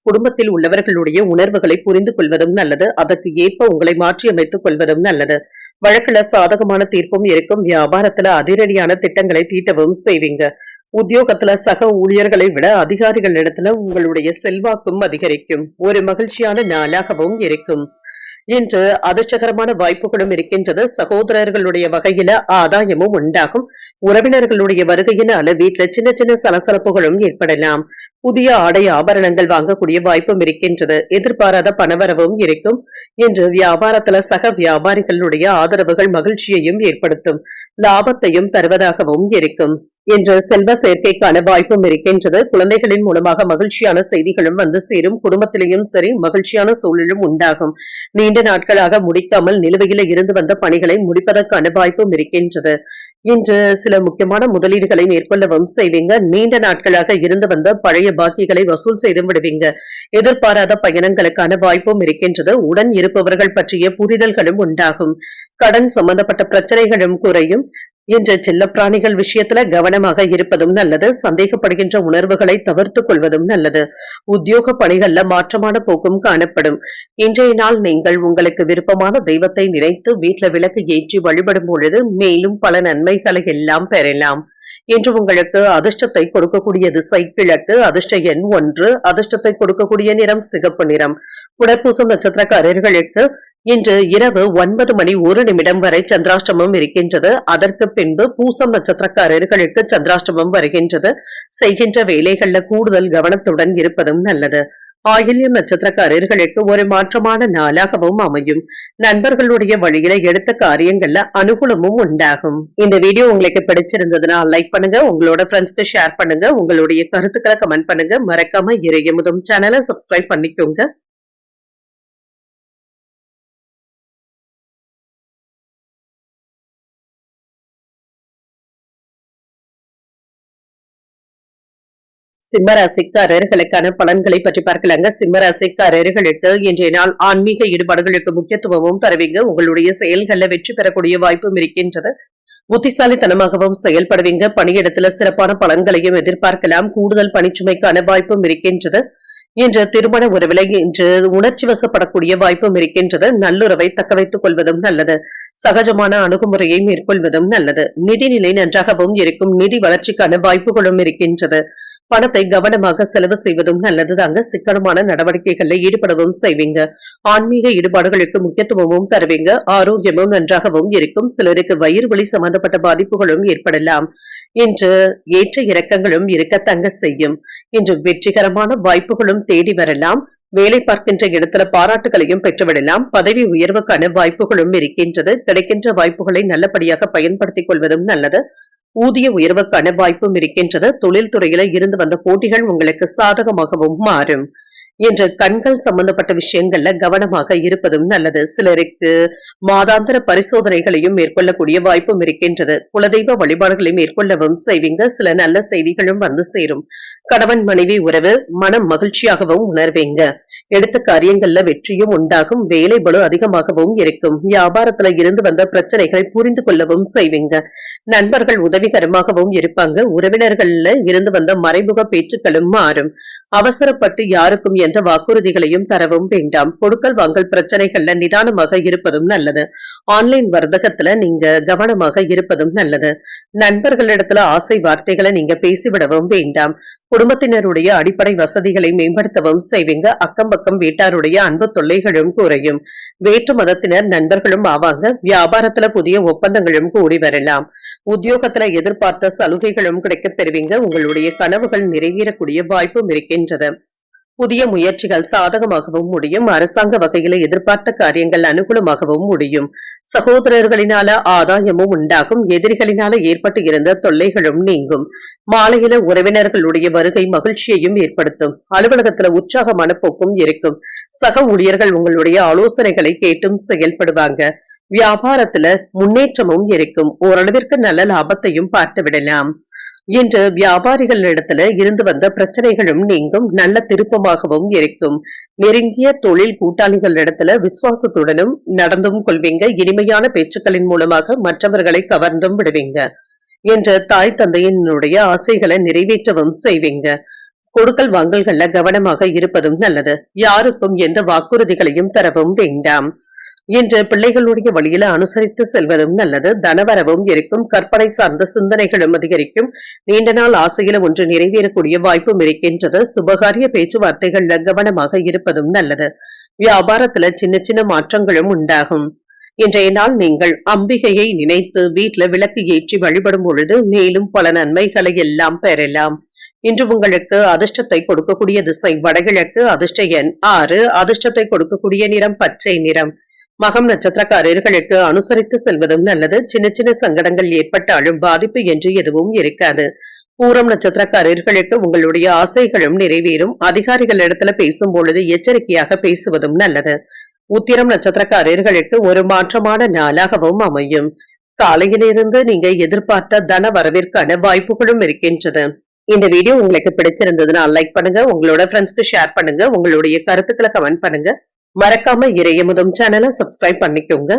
Speaker 1: குடும்பத்தில் உள்ளவர்களுடைய உணர்வுகளை புரிந்து கொள்வதும் நல்லது. அதற்கு ஏற்ப உங்களை மாற்றியமைத்துக் கொள்வதும் நல்லது. வழக்குல சாதகமான தீர்ப்பும் இருக்கும். வியாபாரத்துல அதிரடியான திட்டங்களை தீட்டவும் செய்வீங்க. உத்தியோகத்துல சக ஊழியர்களை விட அதிகாரிகளிடத்துல உங்களுடைய செல்வாக்கும் அதிகரிக்கும். ஒரு மகிழ்ச்சியான நாளாகவும் இருக்கும். இன்று அதிர்ஷ்டகரமான வாய்ப்புகளும் இருக்கின்றது. சகோதரர்களுடைய வகையில ஆதாயமும் உண்டாகும். உறவினர்களுடைய வருகையினால வீட்டுல சின்ன சின்ன சலசலப்புகளும் ஏற்படலாம். புதிய ஆடை ஆபரணங்கள் வாங்கக்கூடிய வாய்ப்பும் இருக்கின்றது. எதிர்பாராத பணவரவும் இருக்கும். இன்று வியாபாரத்துல சக வியாபாரிகளுடைய ஆதரவுகள் மகிழ்ச்சியையும் ஏற்படுத்தும். லாபத்தையும் தருவதாகவும் இருக்கும். இன்று செல்வ சேர்க்கைக்கான வாய்ப்பும் இருக்கின்றது. குழந்தைகளின் மூலமாக மகிழ்ச்சியான செய்திகளும் வந்து சேரும். குடும்பத்திலேயும் சரி மகிழ்ச்சியான சூழலும் உண்டாகும். நீண்ட நாட்களாக முடிக்காமல் நிலுவையில இருந்து வந்த பணிகளை முடிப்பதற்கான வாய்ப்பும் இருக்கின்றது. இன்று சில முக்கியமான முதலீடுகளை மேற்கொள்ளவும் செய்வீங்க. நீண்ட நாட்களாக இருந்து வந்த பழைய பாக்கிகளை வசூல் செய்து விடுவீங்க. எதிர்பாராத பயணங்களுக்கான வாய்ப்பும் இருக்கின்றது. உடன் இருப்பவர்கள் பற்றிய புரிதல்களும் உண்டாகும். கடன் சம்பந்தப்பட்ட பிரச்சனைகளும் குறையும். இன்று செல்ல பிராணிகள் விஷயத்துல கவனமாக இருப்பதும் நல்லது. சந்தேகப்படுகின்ற உணர்வுகளை தவிர்த்துக் கொள்வதும் நல்லது. உத்தியோக பணிகள்ல மாற்றமான போக்கும் காணப்படும். இன்றைய நாள் நீங்கள் உங்களுக்கு விருப்பமான தெய்வத்தை நினைத்து வீட்டுல விளக்கு ஏற்றி வழிபடும் பொழுது மேலும் பல நன்மைகளை எல்லாம் பெறலாம். இன்று உங்களுக்கு அதிர்ஷ்டத்தை கொடுக்கக்கூடிய திசை கிழக்கு. அதிர்ஷ்ட எண் 1. அதிர்ஷ்டத்தை கொடுக்கக்கூடிய நிறம் சிகப்பு நிறம். புனர்பூசம் நட்சத்திரக்காரர்களுக்கு இன்று இரவு 9:01 வரை சந்திராஷ்டமம் இருக்கின்றது. அதற்கு பின்பு பூசம் நட்சத்திரக்காரர்களுக்கு சந்திராஷ்டமம் வருகின்றது. செய்கின்ற வேலைகள்ல கூடுதல் கவனத்துடன் இருப்பதும் நல்லது. ஆயில்யம் நட்சத்திரக்காரர்களுக்கு ஒரு மாற்றமான நாளாகவும் அமையும். நண்பர்களுடைய வழியில எடுத்த காரியங்கள்ல அனுகூலமும் உண்டாகும். இந்த வீடியோ உங்களுக்கு பிடிச்சிருந்ததுன்னா லைக் பண்ணுங்க. உங்களோட ஃப்ரெண்ட்ஸ்க்கு ஷேர் பண்ணுங்க. உங்களுடைய கருத்துக்களை கமெண்ட் பண்ணுங்க. மறக்காம இறையமுதும் சேனலை சப்ஸ்கிரைப் பண்ணிக்கோங்க. சிம்மராசிக்காரர்களுக்கான பலன்களை பற்றி பார்க்கலாங்க. சிம்மராசிக்காரர்களுக்கு இன்றைய நாள் ஆன்மீக ஈடுபாடுகளுக்கு முக்கியத்துவமும் தருவீங்க. உங்களுடைய செயல்கள்ல வெற்றி பெறக்கூடிய வாய்ப்பும் இருக்கின்றது. புத்திசாலித்தனமாகவும் செயல்படுவீங்க. பணியிடத்துல சிறப்பான பலன்களையும் எதிர்பார்க்கலாம். கூடுதல் பணிச்சுமைக்கான வாய்ப்பும் இருக்கின்றது. இன்று திருமண உறவில இன்று உணர்ச்சி வசப்படக்கூடிய வாய்ப்பும் இருக்கின்றது. நல்லுறவை தக்க வைத்துக் கொள்வதும் நல்லது. சகஜமான அணுகுமுறையை மேற்கொள்வதும் நல்லது. நிதிநிலை நன்றாகவும் இருக்கும். நிதி வளர்ச்சிக்கான வாய்ப்புகளும் இருக்கின்றது. பணத்தை கவனமாக செலவு செய்வதும் நல்லதுதாங்க. சிக்கனமான நடவடிக்கைகளில் ஈடுபடவும் செய்வீங்க. ஆன்மீக ஈடுபாடுகளுக்கு முக்கியத்துவமும் தருவீங்க. ஆரோக்கியமும் நன்றாகவும் இருக்கும். சிலருக்கு வயிறு வலி சம்பந்தப்பட்ட பாதிப்புகளும் ஏற்படலாம். இன்று ஏற்ற இறக்கங்களும் இருக்கத்தங்க செய்யும். இன்று வெற்றிகரமான வாய்ப்புகளும் தேடி வரலாம். வேலை பார்க்கின்ற இடத்துல பாராட்டுகளையும் பெற்றுவிடலாம். பதவி உயர்வுக்கான வாய்ப்புகளும் இருக்கின்றது. கிடைக்கின்ற வாய்ப்புகளை நல்லபடியாக பயன்படுத்திக் கொள்வதும் நல்லது. ஊதிய உயர்வுக்கான வாய்ப்பும் இருக்கின்றது. தொழில் துறையில இருந்து வந்த போட்டிகள் உங்களுக்கு சாதகமாகவும் மாறும். இன்று கண்கள் சம்பந்தப்பட்ட விஷயங்கள்ல கவனமாக இருப்பதும் நல்லது. சிலருக்கு மாதாந்திர பரிசோதனைகளையும் மேற்கொள்ளக்கூடிய வாய்ப்பும் இருக்கின்றது. குலதெய்வ வழிபாடுகளை மேற்கொள்ளவும் செய்வீங்க. சில நல்ல செய்திகளும் வந்து சேரும். கணவன் மனைவி உறவு மனம் மகிழ்ச்சியாகவும் உணர்வீங்க. எடுத்த காரியங்கள்ல வெற்றியும் உண்டாகும். வேலை பளு அதிகமாகவும் இருக்கும். வியாபாரத்துல இருந்து வந்த பிரச்சனைகளை புரிந்து கொள்ளவும் செய்வீங்க. நண்பர்கள் உதவிகரமாகவும் இருப்பாங்க. உறவினர்கள்ல இருந்து வந்த மறைமுக பேச்சுக்களும் மாறும். அவசரப்பட்டு யாருக்கும் என்ற வாக்குறுதிகளையும் தரவும் வேண்டாம். கொடுக்கல் வாங்கல் பிரச்சனைகள்ல நிதானமாக இருப்பதும் நல்லது. ஆன்லைன் வர்த்தகத்துல நீங்க கவனமாக இருப்பதும் நல்லது. நண்பர்களிடத்துல ஆசை வார்த்தைகளை நீங்க பேசிவிடவும் வேண்டாம். குடும்பத்தினருடைய அடிப்படை வசதிகளை மேம்படுத்தவும் செய்வீங்க. அக்கம் பக்கம் வீட்டாருடைய அன்பு தொல்லைகளும் குறையும். வேற்று மதத்தினர் நண்பர்களும் ஆவாங்க. வியாபாரத்துல புதிய ஒப்பந்தங்களும் கூடி வரலாம். உத்தியோகத்துல எதிர்பார்த்த சலுகைகளும் கிடைக்கப் பெறுவீங்க. உங்களுடைய கனவுகள் நிறைவேறக்கூடிய வாய்ப்பும் இருக்கின்றது. புதிய முயற்சிகள் சாதகமாகவும் முடியும். அரசாங்க வகையில எதிர்பார்த்த காரியங்கள் அனுகூலமாகவும் முடியும். சகோதரர்களினால ஆதாயமும் உண்டாகும். எதிரிகளினால ஏற்பட்டு இருந்த தொல்லைகளும் நீங்கும். மாலையில உறவினர்களுடைய வருகை மகிழ்ச்சியையும் ஏற்படுத்தும். அலுவலகத்துல உற்சாகமான போக்கும் இருக்கும். சக ஊழியர்கள் உங்களுடைய ஆலோசனைகளை கேட்டும் செயல்படுவாங்க. வியாபாரத்துல முன்னேற்றமும் இருக்கும். ஓரளவிற்கு நல்ல லாபத்தையும் பார்த்து விடலாம். இன்று வியாபாரிகளிடத்துல இருந்து வந்த பிரச்சனைகளும் நீங்கும். நல்ல திருப்பமாகவும் இருக்கும். நெருங்கிய தொழில் கூட்டாளிகளிடத்துல விசுவாசத்துடனும் நடந்தும் கொள்வீங்க. இனிமையான பேச்சுக்களின் மூலமாக மற்றவர்களை கவர்ந்தும் விடுவீங்க. இன்று தாய் தந்தையினுடைய ஆசைகளை நிறைவேற்றவும் செய்வீங்க. கொடுக்கல் வாங்கல்கள்ல கவனமாக இருப்பதும் நல்லது. யாருக்கும் எந்த வாக்குறுதிகளையும் தரவும் வேண்டாம். இன்று பிள்ளைகளுடைய வழியில அனுசரித்து செல்வதும் நல்லது. தனவரவும் இருக்கும். கற்பனை சார்ந்த சிந்தனைகளும் அதிகரிக்கும். நீண்ட நாள் ஆசையில ஒன்று நிறைவேறக்கூடிய வாய்ப்பும் இருக்கின்றது. சுபகாரிய பேச்சுவார்த்தைகள்ல கவனமாக இருப்பதும் நல்லது. வியாபாரத்துல சின்ன சின்ன மாற்றங்களும் உண்டாகும். இன்றைய நாள் நீங்கள் அம்பிகையை நினைத்து வீட்டுல விளக்கு ஏற்றி வழிபடும் பொழுது மேலும் பல நன்மைகளை எல்லாம் பெறலாம். இன்று உங்களுக்கு அதிர்ஷ்டத்தை கொடுக்கக்கூடிய திசை வடகிழக்கு. அதிர்ஷ்ட எண் 6. அதிர்ஷ்டத்தை கொடுக்கக்கூடிய நிறம் பச்சை நிறம். மகம் நட்சத்திரக்காரர்களுக்கு அனுசரித்து செல்வதும் நல்லது. சின்ன சின்ன சங்கடங்கள் ஏற்பட்டாலும் பாதிப்பு என்று எதுவும் இருக்காது. பூரம் நட்சத்திரக்காரர்களுக்கு உங்களுடைய ஆசைகளும் நிறைவேறும். அதிகாரிகளிடத்துல பேசும் பொழுது எச்சரிக்கையாக பேசுவதும் நல்லது. உத்திரம் நட்சத்திரக்காரர்களுக்கு ஒரு மாற்றமான நாளாகவும் அமையும். காலையிலிருந்து நீங்க எதிர்பார்த்த தன வரவிற்கான வாய்ப்புகளும் இருக்கின்றது. இந்த வீடியோ உங்களுக்கு பிடிச்சிருந்ததுன்னா லைக் பண்ணுங்க. உங்களோட ஃப்ரெண்ட்ஸ்க்கு ஷேர் பண்ணுங்க. உங்களுடைய கருத்துக்களை கமெண்ட் பண்ணுங்க. மறக்காம இறையமுதம் சேனலை சப்ஸ்கிரைப் பண்ணிக்கோங்க.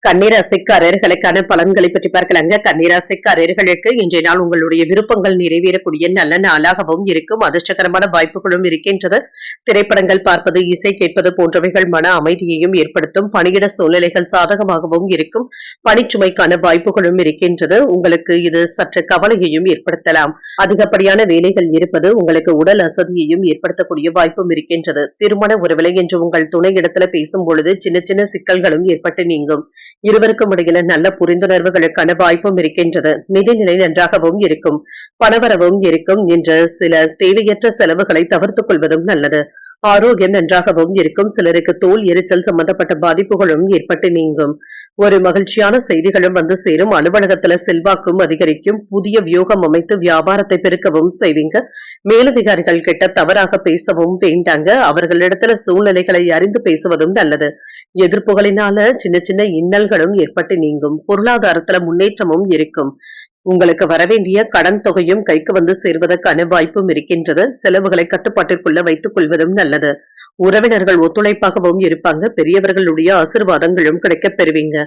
Speaker 1: கன்னிராசிக்காரர்களுக்கான பலன்களை பற்றி பார்க்கலாங்க. கன்னிராசிக்காரர்களுக்கு இன்றைய நாள் உங்களுடைய விருப்பங்கள் நிறைவேறக்கூடிய நல்ல நாளாகவும் இருக்கும். அதிர்ஷ்டகரமான வாய்ப்புகளும் இருக்கின்றது. திரைப்படங்கள் பார்ப்பது, இசை கேட்பது போன்றவைகள் மன அமைதியையும் ஏற்படுத்தும். பணியிட சூழ்நிலைகள் சாதகமாகவும் இருக்கும். பணிச்சுமைக்கான வாய்ப்புகளும் இருக்கின்றது. உங்களுக்கு இது சற்று கவலையையும் ஏற்படுத்தலாம். அதிகப்படியான வேலைகள் இருப்பது உங்களுக்கு உடல் அசதியையும் ஏற்படுத்தக்கூடிய வாய்ப்பும் இருக்கின்றது. திருமண உறவிலை என்று உங்கள் துணை இடத்துல பேசும் பொழுது சின்ன சின்ன சிக்கல்களும் ஏற்பட்டு நீங்கும். இருவருக்கும் இடையில நல்ல புரிந்துணர்வுகளுக்கான வாய்ப்பும் இருக்கின்றது. நிதிநிலை நன்றாகவும் இருக்கும். பணவரவும் இருக்கும். என்ற சில தேவையற்ற செலவுகளை தவிர்த்துக் கொள்வதும் நல்லது. ஆரோக்கியம் நன்றாகவும் இருக்கும். சிலருக்கு தோல் எரிச்சல் சம்பந்தப்பட்ட பாதிப்புகளும் ஏற்பட்டு நீங்கும். ஒரு மகிழ்ச்சியான செய்திகளும் வந்து சேரும். அலுவலகத்துல செல்வாக்கும் அதிகரிக்கும். புதிய வியூகம் அமைத்து வியாபாரத்தை பெருக்கவும் செய்வீங்க. மேலதிகாரிகள் கிட்ட தவறாக பேசவும் வேண்டாங்க. அவர்களிடத்துல சூழ்நிலைகளை அறிந்து பேசுவதும் நல்லது. எதிர்ப்புகளினால சின்ன சின்ன இன்னல்களும் ஏற்பட்டு நீங்கும். பொருளாதாரத்துல முன்னேற்றமும் இருக்கும். உங்களுக்கு வரவேண்டிய கடன் தொகையும் கைக்கு வந்து சேர்வதற்கான வாய்ப்பும் இருக்கின்றது. செலவுகளை கட்டுப்பாட்டிற்குள்ள வைத்துக் கொள்வதும் நல்லது. உறவினர்கள் ஒத்துழைப்பாகவும் இருப்பாங்க. பெரியவர்களுடைய ஆசீர்வாதங்களும் கிடைக்கப் பெறுவீங்க.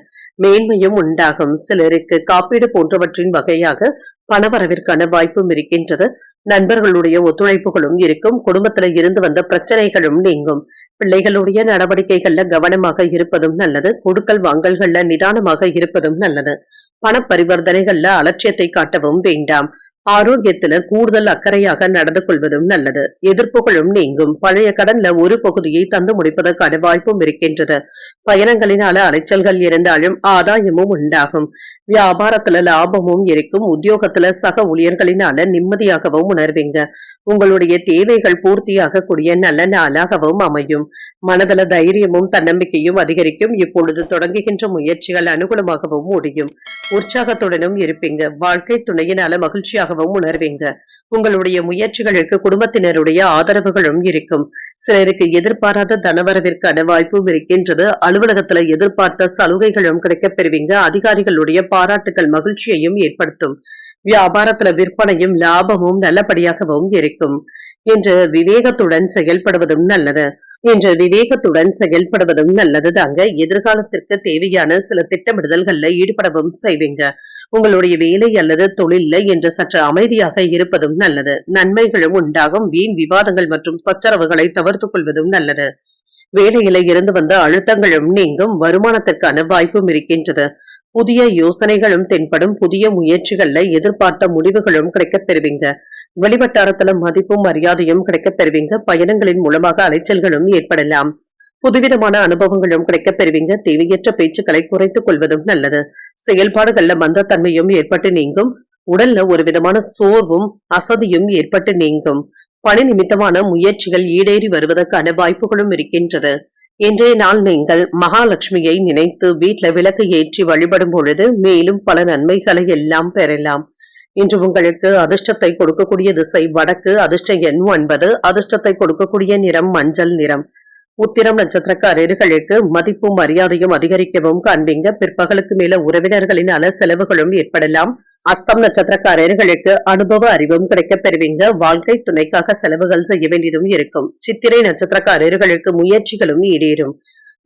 Speaker 1: மேன்மையும் உண்டாகும். சிலருக்கு காப்பீடு போன்றவற்றின் வகையாக பணவரவிற்கான வாய்ப்பும் இருக்கின்றது. நண்பர்களுடைய ஒத்துழைப்புகளும் இருக்கும். குடும்பத்துல இருந்து வந்த பிரச்சனைகளும் நீங்கும். பிள்ளைகளுடைய நடவடிக்கைகள்ல கவனமாக இருப்பதும் நல்லது. கொடுக்கல் வாங்கல்கள்ல நிதானமாக இருப்பதும் நல்லது. பண பரிவர்த்தனைகள்ல அலட்சியத்தை காட்டவும் வேண்டாம். ஆரோக்கியத்துல கூடுதல் அக்கறையாக நடந்து கொள்வதும் நல்லது. எதிர்ப்புகளும் நீங்கும். பழைய கடன்ல ஒரு பகுதியை தந்து முடிப்பதற்கான வாய்ப்பும் இருக்கின்றது. பயணங்களினால அலைச்சல்கள் இருந்தாலும் ஆதாயமும் உண்டாகும். வியாபாரத்துல லாபமும் இருக்கும். உத்தியோகத்துல சக ஊழியர்களினால நிம்மதியாகவும் உணர்வீங்க. உங்களுடைய தேவைகள் பூர்த்தியாக கூடிய நல்ல நாளாகவும் அமையும். மனதள தைரியமும் தன்னம்பிக்கையும் அதிகரிக்கும். இப்பொழுது தொடங்குகின்ற முயற்சிகள் அனுகூலமாகவும் முடியும். உற்சாகத்துடனும் இருப்பீங்க. வாழ்க்கை துணையினால மகிழ்ச்சியாகவும் உணர்வீங்க. உங்களுடைய முயற்சிகளுக்கு குடும்பத்தினருடைய ஆதரவுகளும் இருக்கும். சிலருக்கு எதிர்பாராத தனவரவிற்கான வாய்ப்பும் இருக்கின்றது. அலுவலகத்துல எதிர்பார்த்த சலுகைகளும் கிடைக்கப் பெறுவீங்க. அதிகாரிகளுடைய பாராட்டுகள் மகிழ்ச்சியையும் ஏற்படுத்தும். வியாபாரத்துல விற்பனையும் லாபமும் நல்லபடியாகவும் இருக்கும். இன்று விவேகத்துடன் செயல்படுவதும் நல்லது. தாங்க. எதிர்காலத்திற்கு தேவையான சில திட்டமிடுதல்கள்ல ஈடுபடவும் செய்வீங்க. உங்களுடைய வேலை அல்லது தொழில்ல என்று சற்று அமைதியாக இருப்பதும் நல்லது. நன்மைகளும் உண்டாகும். வீண் விவாதங்கள் மற்றும் சச்சரவுகளை தவிர்த்துக் கொள்வதும் நல்லது. வேலையில இருந்து வந்த அழுத்தங்களும் நீங்கும். வருமானத்திற்கான வாய்ப்பும் இருக்கின்றது. புதிய யோசனைகளும் தென்படும். புதிய முயற்சிகள்ல எதிர்பார்த்த முடிவுகளும் கிடைக்கப் பெறுவீங்க. வெளிவட்டாரத்துல மதிப்பும் மரியாதையும் கிடைக்கப் பெறுவீங்க. பயணங்களின் மூலமாக அலைச்சல்களும் ஏற்படலாம். புதுவிதமான அனுபவங்களும் கிடைக்கப் பெறுவீங்க. தேவையற்ற பேச்சுக்களை குறைத்துக் கொள்வதும் நல்லது. செயல்பாடுகள்ல மந்தத்தன்மையும் ஏற்பட்டு நீங்கும். உடல்ல ஒரு விதமான சோர்வும் அசதியும் ஏற்பட்டு நீங்கும். பணி நிமித்தமான முயற்சிகள் ஈடேறி வருவதற்கான வாய்ப்புகளும் இருக்கின்றது. இன்றைய நாள் நீங்கள் மகாலட்சுமியை நினைத்து வீட்ல விளக்கு ஏற்றி வழிபடும் பொழுது மேலும் பல நன்மைகளை எல்லாம் பெறலாம். இன்று உங்களுக்கு அதிர்ஷ்டத்தை கொடுக்கக்கூடிய திசை வடக்கு, அதிர்ஷ்ட எண் 9, அதிர்ஷ்டத்தை கொடுக்கக்கூடிய நிறம் மஞ்சள் நிறம். உத்திரம் நட்சத்திரக்காரர்களுக்கு மதிப்பும் மரியாதையும் அதிகரிக்கவும் காண்பீங்க. பிற்பகலுக்கு மேல உறவினர்களினால செலவுகளும் ஏற்படலாம். அஸ்தம் நட்சத்திரக்காரர்களுக்கு அனுபவ அறிவும் கிடைக்கப் பெறுவீங்க. வாழ்க்கை துணைக்காக செலவுகள் செய்ய வேண்டியதும் இருக்கும். சித்திரை நட்சத்திரக்காரர்களுக்கு முயற்சிகளும் ஈடேறும்.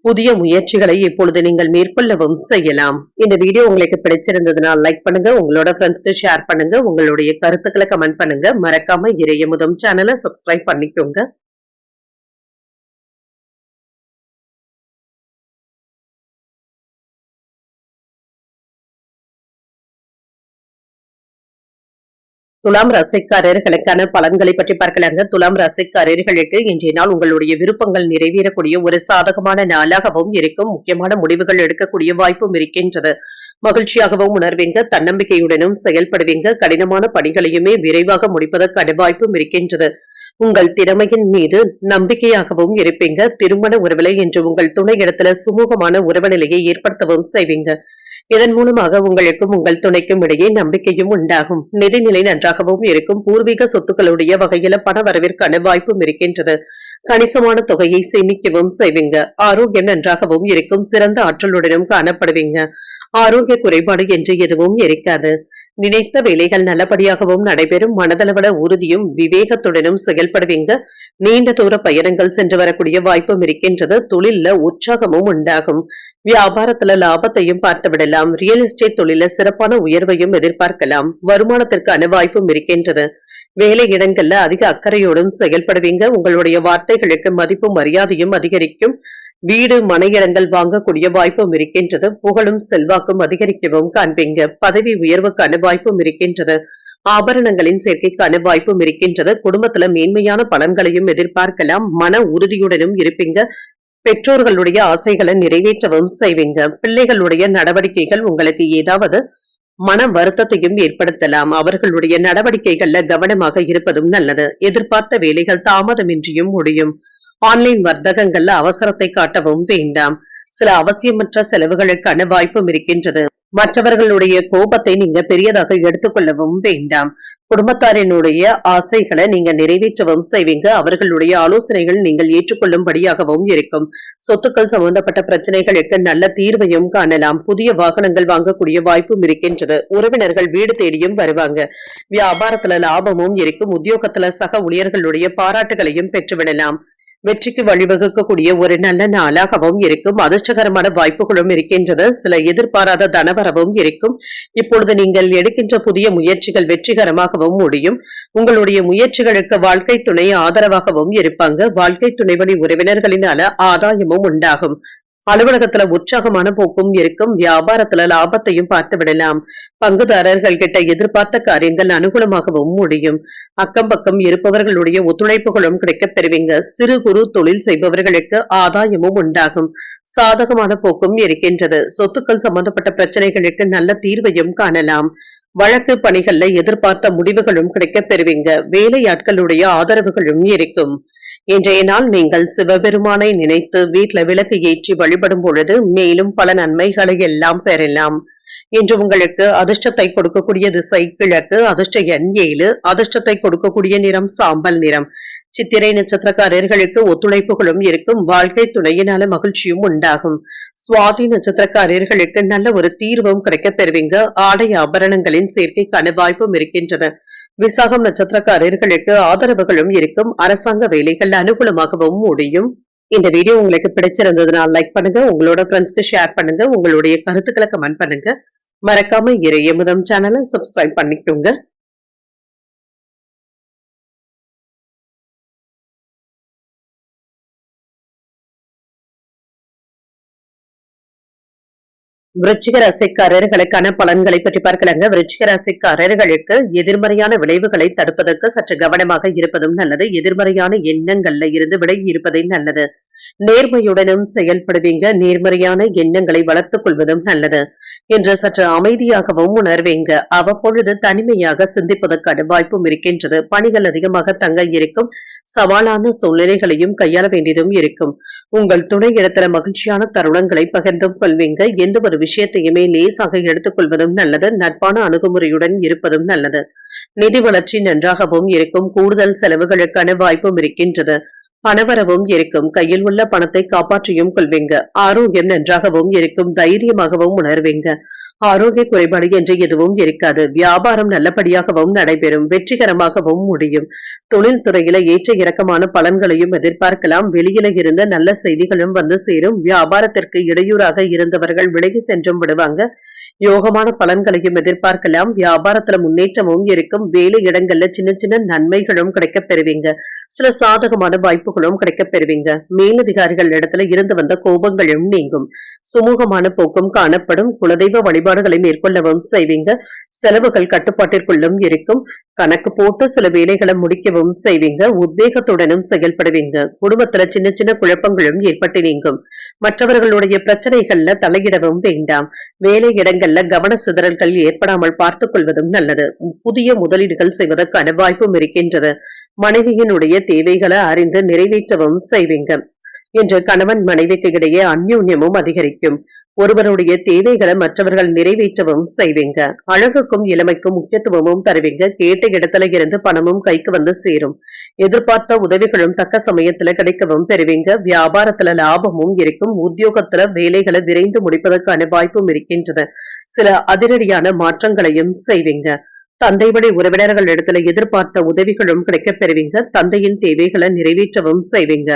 Speaker 1: புதிய முயற்சிகளை இப்பொழுது நீங்கள் மேற்கொள்ளவும் செய்யலாம். இந்த வீடியோ உங்களுக்கு பிடிச்சிருந்ததுன்னா லைக் பண்ணுங்க, உங்களோட ஃப்ரெண்ட்ஸ்க்கு ஷேர் பண்ணுங்க, உங்களுடைய கருத்துக்களை கமெண்ட் பண்ணுங்க. மறக்காம இறையமுதம் சேனலை சப்ஸ்கிரைப் பண்ணிக்கோங்க. துலாம் ராசிக்காரர்களுக்கான பலன்களை பற்றி பார்க்கலாங்க. துலாம் ராசிக்காரர்களுக்கு இன்றைய நாள் உங்களுடைய விருப்பங்கள் நிறைவேறக்கூடிய ஒரு சாதகமான நாளாகவும் இருக்கும். முக்கியமான முடிவுகள் எடுக்கக்கூடிய வாய்ப்பும் இருக்கின்றது. மகிழ்ச்சியாகவும் உணர்வீங்க. தன்னம்பிக்கையுடனும் செயல்படுவீங்க. கடினமான பணிகளையுமே விரைவாக முடிப்பதற்கான வாய்ப்பும் இருக்கின்றது. உங்கள் திறமையின் மீது நம்பிக்கையாகவும் இருப்பீங்க. திருமண உறவிலை என்று உங்கள் துணை இடத்துல சுமூகமான உறவு நிலையை ஏற்படுத்தவும் செய்வீங்க. இதன் மூலமாக உங்களுக்கும் உங்கள் துணைக்கும் இடையே நம்பிக்கையும் உண்டாகும். நிதிநிலை நன்றாகவும் இருக்கும். பூர்வீக சொத்துக்களுடைய வகையில பண வரவிற்கான வாய்ப்பும் இருக்கின்றது. கணிசமான தொகையை சேமிக்கவும் செய்வீங்க. ஆரோக்கியம் நன்றாகவும் இருக்கும். சிறந்த ஆற்றலுடனும் காணப்படுவீங்க. ஆரோக்கிய குறைபாடு என்று எதுவும் இருக்காது. நினைத்த வேலைகள் நல்லபடியாகவும் நடைபெறும். மனதளவுல உறுதியும் விவேகத்துடனும் செயல்படுவீங்க. நீண்ட தூர பயணங்கள் சென்று வரக்கூடிய வாய்ப்பும் இருக்கின்றது. தொழில்ல உற்சாகமும் உண்டாகும். வியாபாரத்துல லாபத்தையும் பார்த்து விடலாம். ரியல் எஸ்டேட் தொழில சிறப்பான உயர்வையும் எதிர்பார்க்கலாம். வருமானத்திற்கான வாய்ப்பும் இருக்கின்றது. வேலை இடங்கள்ல அதிக அக்கறையோடும் செயல்படுவீங்க. உங்களுடைய வார்த்தைகளுக்கு மதிப்பும் மரியாதையும் அதிகரிக்கும். வீடு மனையிடங்கள் வாங்கக்கூடிய வாய்ப்பும் இருக்கின்றது. புகழும் செல்வாக்கும் அதிகரிக்கவும் காண்பீங்க. பதவி உயர்வுக்கான வாய்ப்பும் இருக்கின்றது. ஆபரணங்களின் சேர்க்கைக்கான வாய்ப்பும் இருக்கின்றது. குடும்பத்துல மேன்மையான பலன்களையும் எதிர்பார்க்கலாம். மன உறுதியுடனும் இருப்பீங்க. பெற்றோர்களுடைய ஆசைகளை நிறைவேற்றவும் செய்வீங்க. பிள்ளைகளுடைய நடவடிக்கைகள் உங்களுக்கு ஏதாவது மன வருத்தத்தையும் ஏற்படுத்தலாம். அவர்களுடைய நடவடிக்கைகள்ல கவனமாக இருப்பதும் நல்லது. எதிர்பார்த்த வேலைகள் தாமதமின்றியும் முடியும். ஆன்லைன் வர்த்தகங்கள்ல அவசரத்தை காட்டவும் வேண்டாம். சில அவசியமற்ற செலவுகளுக்கான வாய்ப்பும் இருக்கின்றது. மற்றவர்களுடைய கோபத்தை நீங்க பெரியதாக எடுத்துக்கொள்ளவும் வேண்டாம். குடும்பத்தாரினுடைய ஆசைகளை நீங்க நிறைவேற்றவும் செய்வீங்க. அவர்களுடைய ஆலோசனைகள் நீங்கள் ஏற்றுக்கொள்ளும்படியாகவும் இருக்கும். சொத்துக்கள் சம்பந்தப்பட்ட பிரச்சனைகளுக்கு நல்ல தீர்வையும் காணலாம். புதிய வாகனங்கள் வாங்கக்கூடிய வாய்ப்பும் இருக்கின்றது. உறவினர்கள் வீடு தேடியும் வருவாங்க. வியாபாரத்துல லாபமும் இருக்கும். உத்தியோகத்துல சக ஊழியர்களுடைய பாராட்டுகளையும் பெற்றுவிடலாம். வெற்றிக்கு வழிவகுக்கக்கூடிய ஒரு நல்ல நாளாகவும் இருக்கும். அதிர்ஷ்டகரமான வாய்ப்புகளும் இருக்கின்றது. சில எதிர்பாராத தனவரவும் இருக்கும். இப்பொழுது நீங்கள் எடுக்கின்ற புதிய முயற்சிகள் வெற்றிகரமாகவும் முடியும். உங்களுடைய முயற்சிகளுக்கு வாழ்க்கை துணை ஆதரவாகவும் இருப்பாங்க. வாழ்க்கை துணைவழி உறவினர்களினால ஆதாயமும் உண்டாகும். அலுவலகத்துல உற்சாகமான போக்கும் இருக்கும். வியாபாரத்துல லாபத்தையும் பார்த்து விடலாம். பங்குதாரர்கள் கிட்ட எதிர்பார்த்த காரியங்கள் அனுகூலமாகவும் முடியும். அக்கம் பக்கம் இருப்பவர்களுடைய ஒத்துழைப்புகளும் கிடைக்கப் பெறுவீங்க. சிறு குறு தொழில் செய்பவர்களுக்கு ஆதாயமும் உண்டாகும். சாதகமான போக்கும் இருக்கின்றது. சொத்துக்கள் சம்பந்தப்பட்ட பிரச்சனைகளுக்கு நல்ல தீர்வையும் காணலாம். வழக்கு பணிகள்ல எதிர்பார்த்த முடிவுகளும் கிடைக்கப் பெறுவீங்க. வேலையாட்களுடைய ஆதரவுகளும் இருக்கும். இன்றைய நாள் நீங்கள் சிவபெருமானை நினைத்து வீட்ல விளக்கு ஏற்றி வழிபடும் பொழுது மேலும் பல நன்மைகளை எல்லாம் பெறலாம். இன்று உங்களுக்கு அதிர்ஷ்டத்தை கொடுக்கக்கூடிய திசை கிழக்கு, அதிர்ஷ்ட எண் 7, அதிர்ஷ்டத்தை கொடுக்கக்கூடிய நிறம் சாம்பல் நிறம். சித்திரை நட்சத்திரக்காரர்களுக்கு ஒத்துழைப்புகளும் இருக்கும். வாழ்க்கை துணையினால மகிழ்ச்சியும் உண்டாகும். சுவாதி நட்சத்திரக்காரர்களுக்கு நல்ல ஒரு தீர்வும் கிடைக்கப் பெறுவீங்க. ஆடை ஆபரணங்களின் சேர்க்கைக்கான வாய்ப்பும் இருக்கின்றது. விசாகம் நட்சத்திரக்காரர்களுக்கு ஆதரவுகளும் இருக்கும். அரசாங்க வேலைகள் அனுகூலமாகவும் முடியும். இந்த வீடியோ உங்களுக்கு பிடிச்சிருந்ததுன்னா லைக் பண்ணுங்க, உங்களோட ஃப்ரெண்ட்ஸ்க்கு ஷேர் பண்ணுங்க, உங்களுடைய கருத்துக்களை கமெண்ட் பண்ணுங்க. மறக்காம இறையமுதம் சேனலை சப்ஸ்கிரைப் பண்ணிக்கோங்க. விருச்சிக ராசிக்காரர்களுக்கான பலன்களை பற்றி பார்க்கலாங்க. விருச்சிக ராசிக்காரர்களுக்கு எதிர்மறையான விளைவுகளை தடுப்பதற்கு சற்று கவனமாக இருப்பதும் நல்லது. எதிர்மறையான எண்ணங்கள்ல இருந்து விலகி இருப்பதே நல்லது. நேர்மையுடனும் செயல்படுவீங்க. நேர்மறையான எண்ணங்களை வளர்த்துக் கொள்வதும் நல்லது. இன்று சற்று அமைதியாகவும் உணர்வீங்க. அவ்வப்பொழுது தனிமையாக சிந்திப்பதற்கான வாய்ப்பும் இருக்கின்றது. பணிகள் அதிகமாக தங்க இருக்கும். சவாலான சூழ்நிலைகளையும் கையாள வேண்டியதும் இருக்கும். உங்கள் துணை இடத்துல மகிழ்ச்சியான தருணங்களை பகிர்ந்தும் கொள்வீங்க. எந்த ஒரு விஷயத்தையுமே லேசாக எடுத்துக் கொள்வதும் நல்லது. நட்பான அணுகுமுறையுடன் இருப்பதும் நல்லது. நிதி வளர்ச்சி நன்றாகவும் இருக்கும். கூடுதல் செலவுகளுக்கான வாய்ப்பும் இருக்கின்றது. பணவரவும் இருக்கும். கையில் உள்ள பணத்தை காப்பாற்றியும் கொள்வீங்க. ஆரோக்கியம் நன்றாகவும் இருக்கும். தைரியமாகவும் உணர்வீங்க. ஆரோக்கிய குறைபாடு என்று எதுவும் இருக்காது. வியாபாரம் நல்லபடியாகவும் நடைபெறும். வெற்றிகரமாகவும் முடியும். தொழில் துறையில ஏற்ற இறக்கமான பலன்களையும் எதிர்பார்க்கலாம். வெளியில இருந்த நல்ல செய்திகளும் வந்து சேரும். வியாபாரத்திற்கு இடையூறாக இருந்தவர்கள் விலகி சென்றும் விடுவாங்க. யோகமான பலன்களையும் எதிர்பார்க்கலாம். வியாபாரத்துல முன்னேற்றமும் இருக்கும். வேலை இடங்கள்ல சின்ன சின்ன நன்மைகளும் கிடைக்கப் பெறுவீங்க. சில சாதகமான வாய்ப்புகளும் கிடைக்கப் பெறுவீங்க. மேலதிகாரிகள் இடத்துல இருந்து வந்த கோபங்களும் நீங்கும். சுமூகமான போக்கும் காணப்படும். குலதெய்வ வழிபாடுகளை மேற்கொள்ளவும் செய்வீங்க. செலவுகள் கட்டுப்பாட்டிற்குள்ளும் இருக்கும். கணக்கு போட்டு சில வேலைகளை முடிக்கவும் செய்வீங்க. உத்வேகத்துடனும் செயல்படுவீங்க. குடும்பத்துல சின்ன சின்ன குழப்பங்களும் ஏற்பட்டு நீங்கும். மற்றவர்களுடைய பிரச்சனைகள்ல தலையிடவும் வேண்டாம். வேலை இடங்கள்ல கவன சிதறல்கள் ஏற்படாமல் பார்த்துக் கொள்வதும் நல்லது. புதிய முதலீடுகள் செய்வதற்கான வாய்ப்பும் இருக்கின்றது. மனைவியினுடைய தேவைகளை அறிந்து நிறைவேற்றவும் செய்வீங்க. இன்று கணவன் மனைவிக்கு இடையே அந்யோன்யமும் அதிகரிக்கும். ஒருவருடைய தேவைகளை மற்றவர்கள் நிறைவேற்றவும் செய்வீங்க. அழகுக்கும் இளமைக்கும் முக்கியத்துவமும் தருவீங்க. கேட்ட இடத்துல இருந்து பணமும் கைக்கு வந்து சேரும். எதிர்பார்த்த உதவிகளும் தக்க சமயத்துல கிடைக்கவும் பெறுவீங்க. வியாபாரத்துல லாபமும் இருக்கும். உத்தியோகத்துல வேலைகளை விரைந்து முடிப்பதற்கான வாய்ப்பும் இருக்கின்றது. சில அதிரடியான மாற்றங்களையும் செய்வீங்க. தந்தை வழி உறவினர்கள் இடத்துல எதிர்பார்த்த உதவிகளும் கிடைக்கப் பெறுவீங்க. தந்தையின் தேவைகளை நிறைவேற்றவும் செய்வீங்க.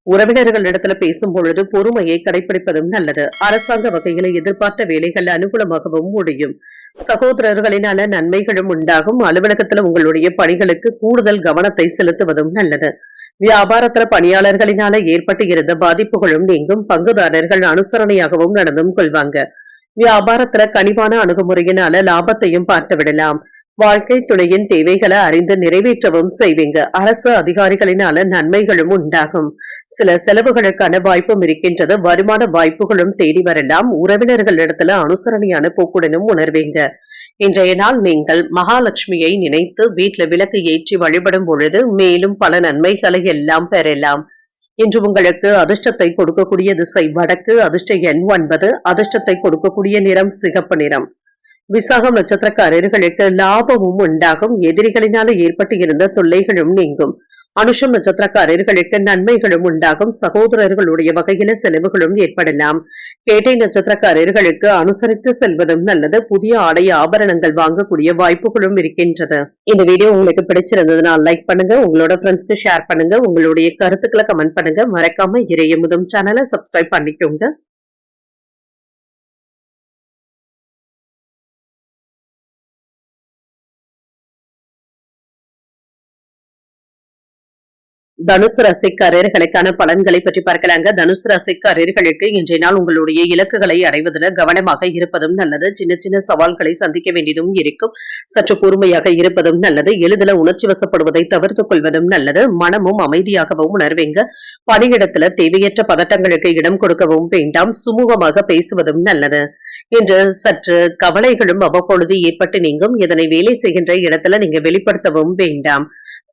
Speaker 1: உறவினர்கள் இடத்துல பேசும் பொழுது பொறுமையை கடைபிடிப்பதும் நல்லது. அரசாங்க வகையில எதிர்பார்த்த வேலைகள் அனுகூலமாகவும் முடியும். சகோதரர்களினால நன்மைகளும் உண்டாகும். அலுவலகத்துல உங்களுடைய பணிகளுக்கு கூடுதல் கவனத்தை செலுத்துவதும் நல்லது. வியாபாரத்துல பணியாளர்களினால ஏற்பட்டு இருந்த பாதிப்புகளும் நீங்கும். பங்குதாரர்கள் அனுசரணையாகவும் நடந்தும் கொள்வாங்க. வியாபாரத்துல கனிவான அணுகுமுறையினால லாபத்தையும் பார்த்து விடலாம். வாழ்க்கை துணையின் தேவைகளை அறிந்து நிறைவேற்றவும் செய்வீங்க. அரசு அதிகாரிகளினால நன்மைகளும் உண்டாகும். சில செலவுகளுக்கான வாய்ப்பும் இருக்கின்றது. வருமான வாய்ப்புகளும் தேடி வரலாம். உறவினர்களிடத்துல அனுசரணையான போக்குடனும் உணர்வீங்க. இன்றைய நாள் நீங்கள் மகாலட்சுமியை நினைத்து வீட்டுல விளக்கு ஏற்றி வழிபடும் பொழுது மேலும் பல நன்மைகளை எல்லாம் பெறலாம். இன்று உங்களுக்கு அதிர்ஷ்டத்தை கொடுக்கக்கூடிய திசை வடக்கு. அதிர்ஷ்ட எண் 9. அதிர்ஷ்டத்தை கொடுக்கக்கூடிய நிறம் சிகப்பு நிறம். விசாகம் நட்சத்திரக்காரர்களுக்கு லாபமும் உண்டாகும். எதிரிகளினால ஏற்பட்டு இருந்த தொல்லைகளும் நீங்கும். அனுஷம் நட்சத்திரக்காரர்களுக்கு நன்மைகளும் உண்டாகும். சகோதரர்களுடைய வகையில செலவுகளும் ஏற்படலாம். கேட்டை நட்சத்திரக்காரர்களுக்கு அனுசரித்து செல்வதும் நல்லது. புதிய ஆடை ஆபரணங்கள் வாங்கக்கூடிய வாய்ப்புகளும் இருக்கின்றது. இந்த வீடியோ உங்களுக்கு பிடிச்சிருந்ததுன்னா லைக் பண்ணுங்க. உங்களோட ஃப்ரெண்ட்ஸ்க்கு ஷேர் பண்ணுங்க. உங்களுடைய கருத்துக்களை கமெண்ட் பண்ணுங்க. மறக்காம இறையமுதும் சேனலை சப்ஸ்கிரைப் பண்ணிக்கோங்க. தனுசு ராசிக்காரர்களுக்கான பலன்களை பற்றி பார்க்கலாங்க. தனுசு ராசிக்காரர்களுக்கு இன்றைய நாள் உங்களுடைய இலக்குகளை அடைவதில் கவனமாக இருப்பதும் நல்லது. சின்ன சின்ன சவால்களை சந்திக்க வேண்டியதும் இருக்கும். சற்று பொறுமையாக இருப்பதும் நல்லது. எளிதில் உணர்ச்சி வசப்படுவதை தவிர்த்துக் கொள்வதும் நல்லது. மனமும் அமைதியாகவும் உணர்வீங்க. பணியிடத்துல தேவையற்ற பதட்டங்களுக்கு இடம் கொடுக்கவும் வேண்டாம். சுமூகமாக பேசுவதும் நல்லது. இன்று சற்று கவலைகளும் அவ்வப்பொழுது ஏற்பட்டு நீங்கும். இதனை வேலை செய்கின்ற இடத்துல நீங்க வெளிப்படுத்தவும் வேண்டாம்.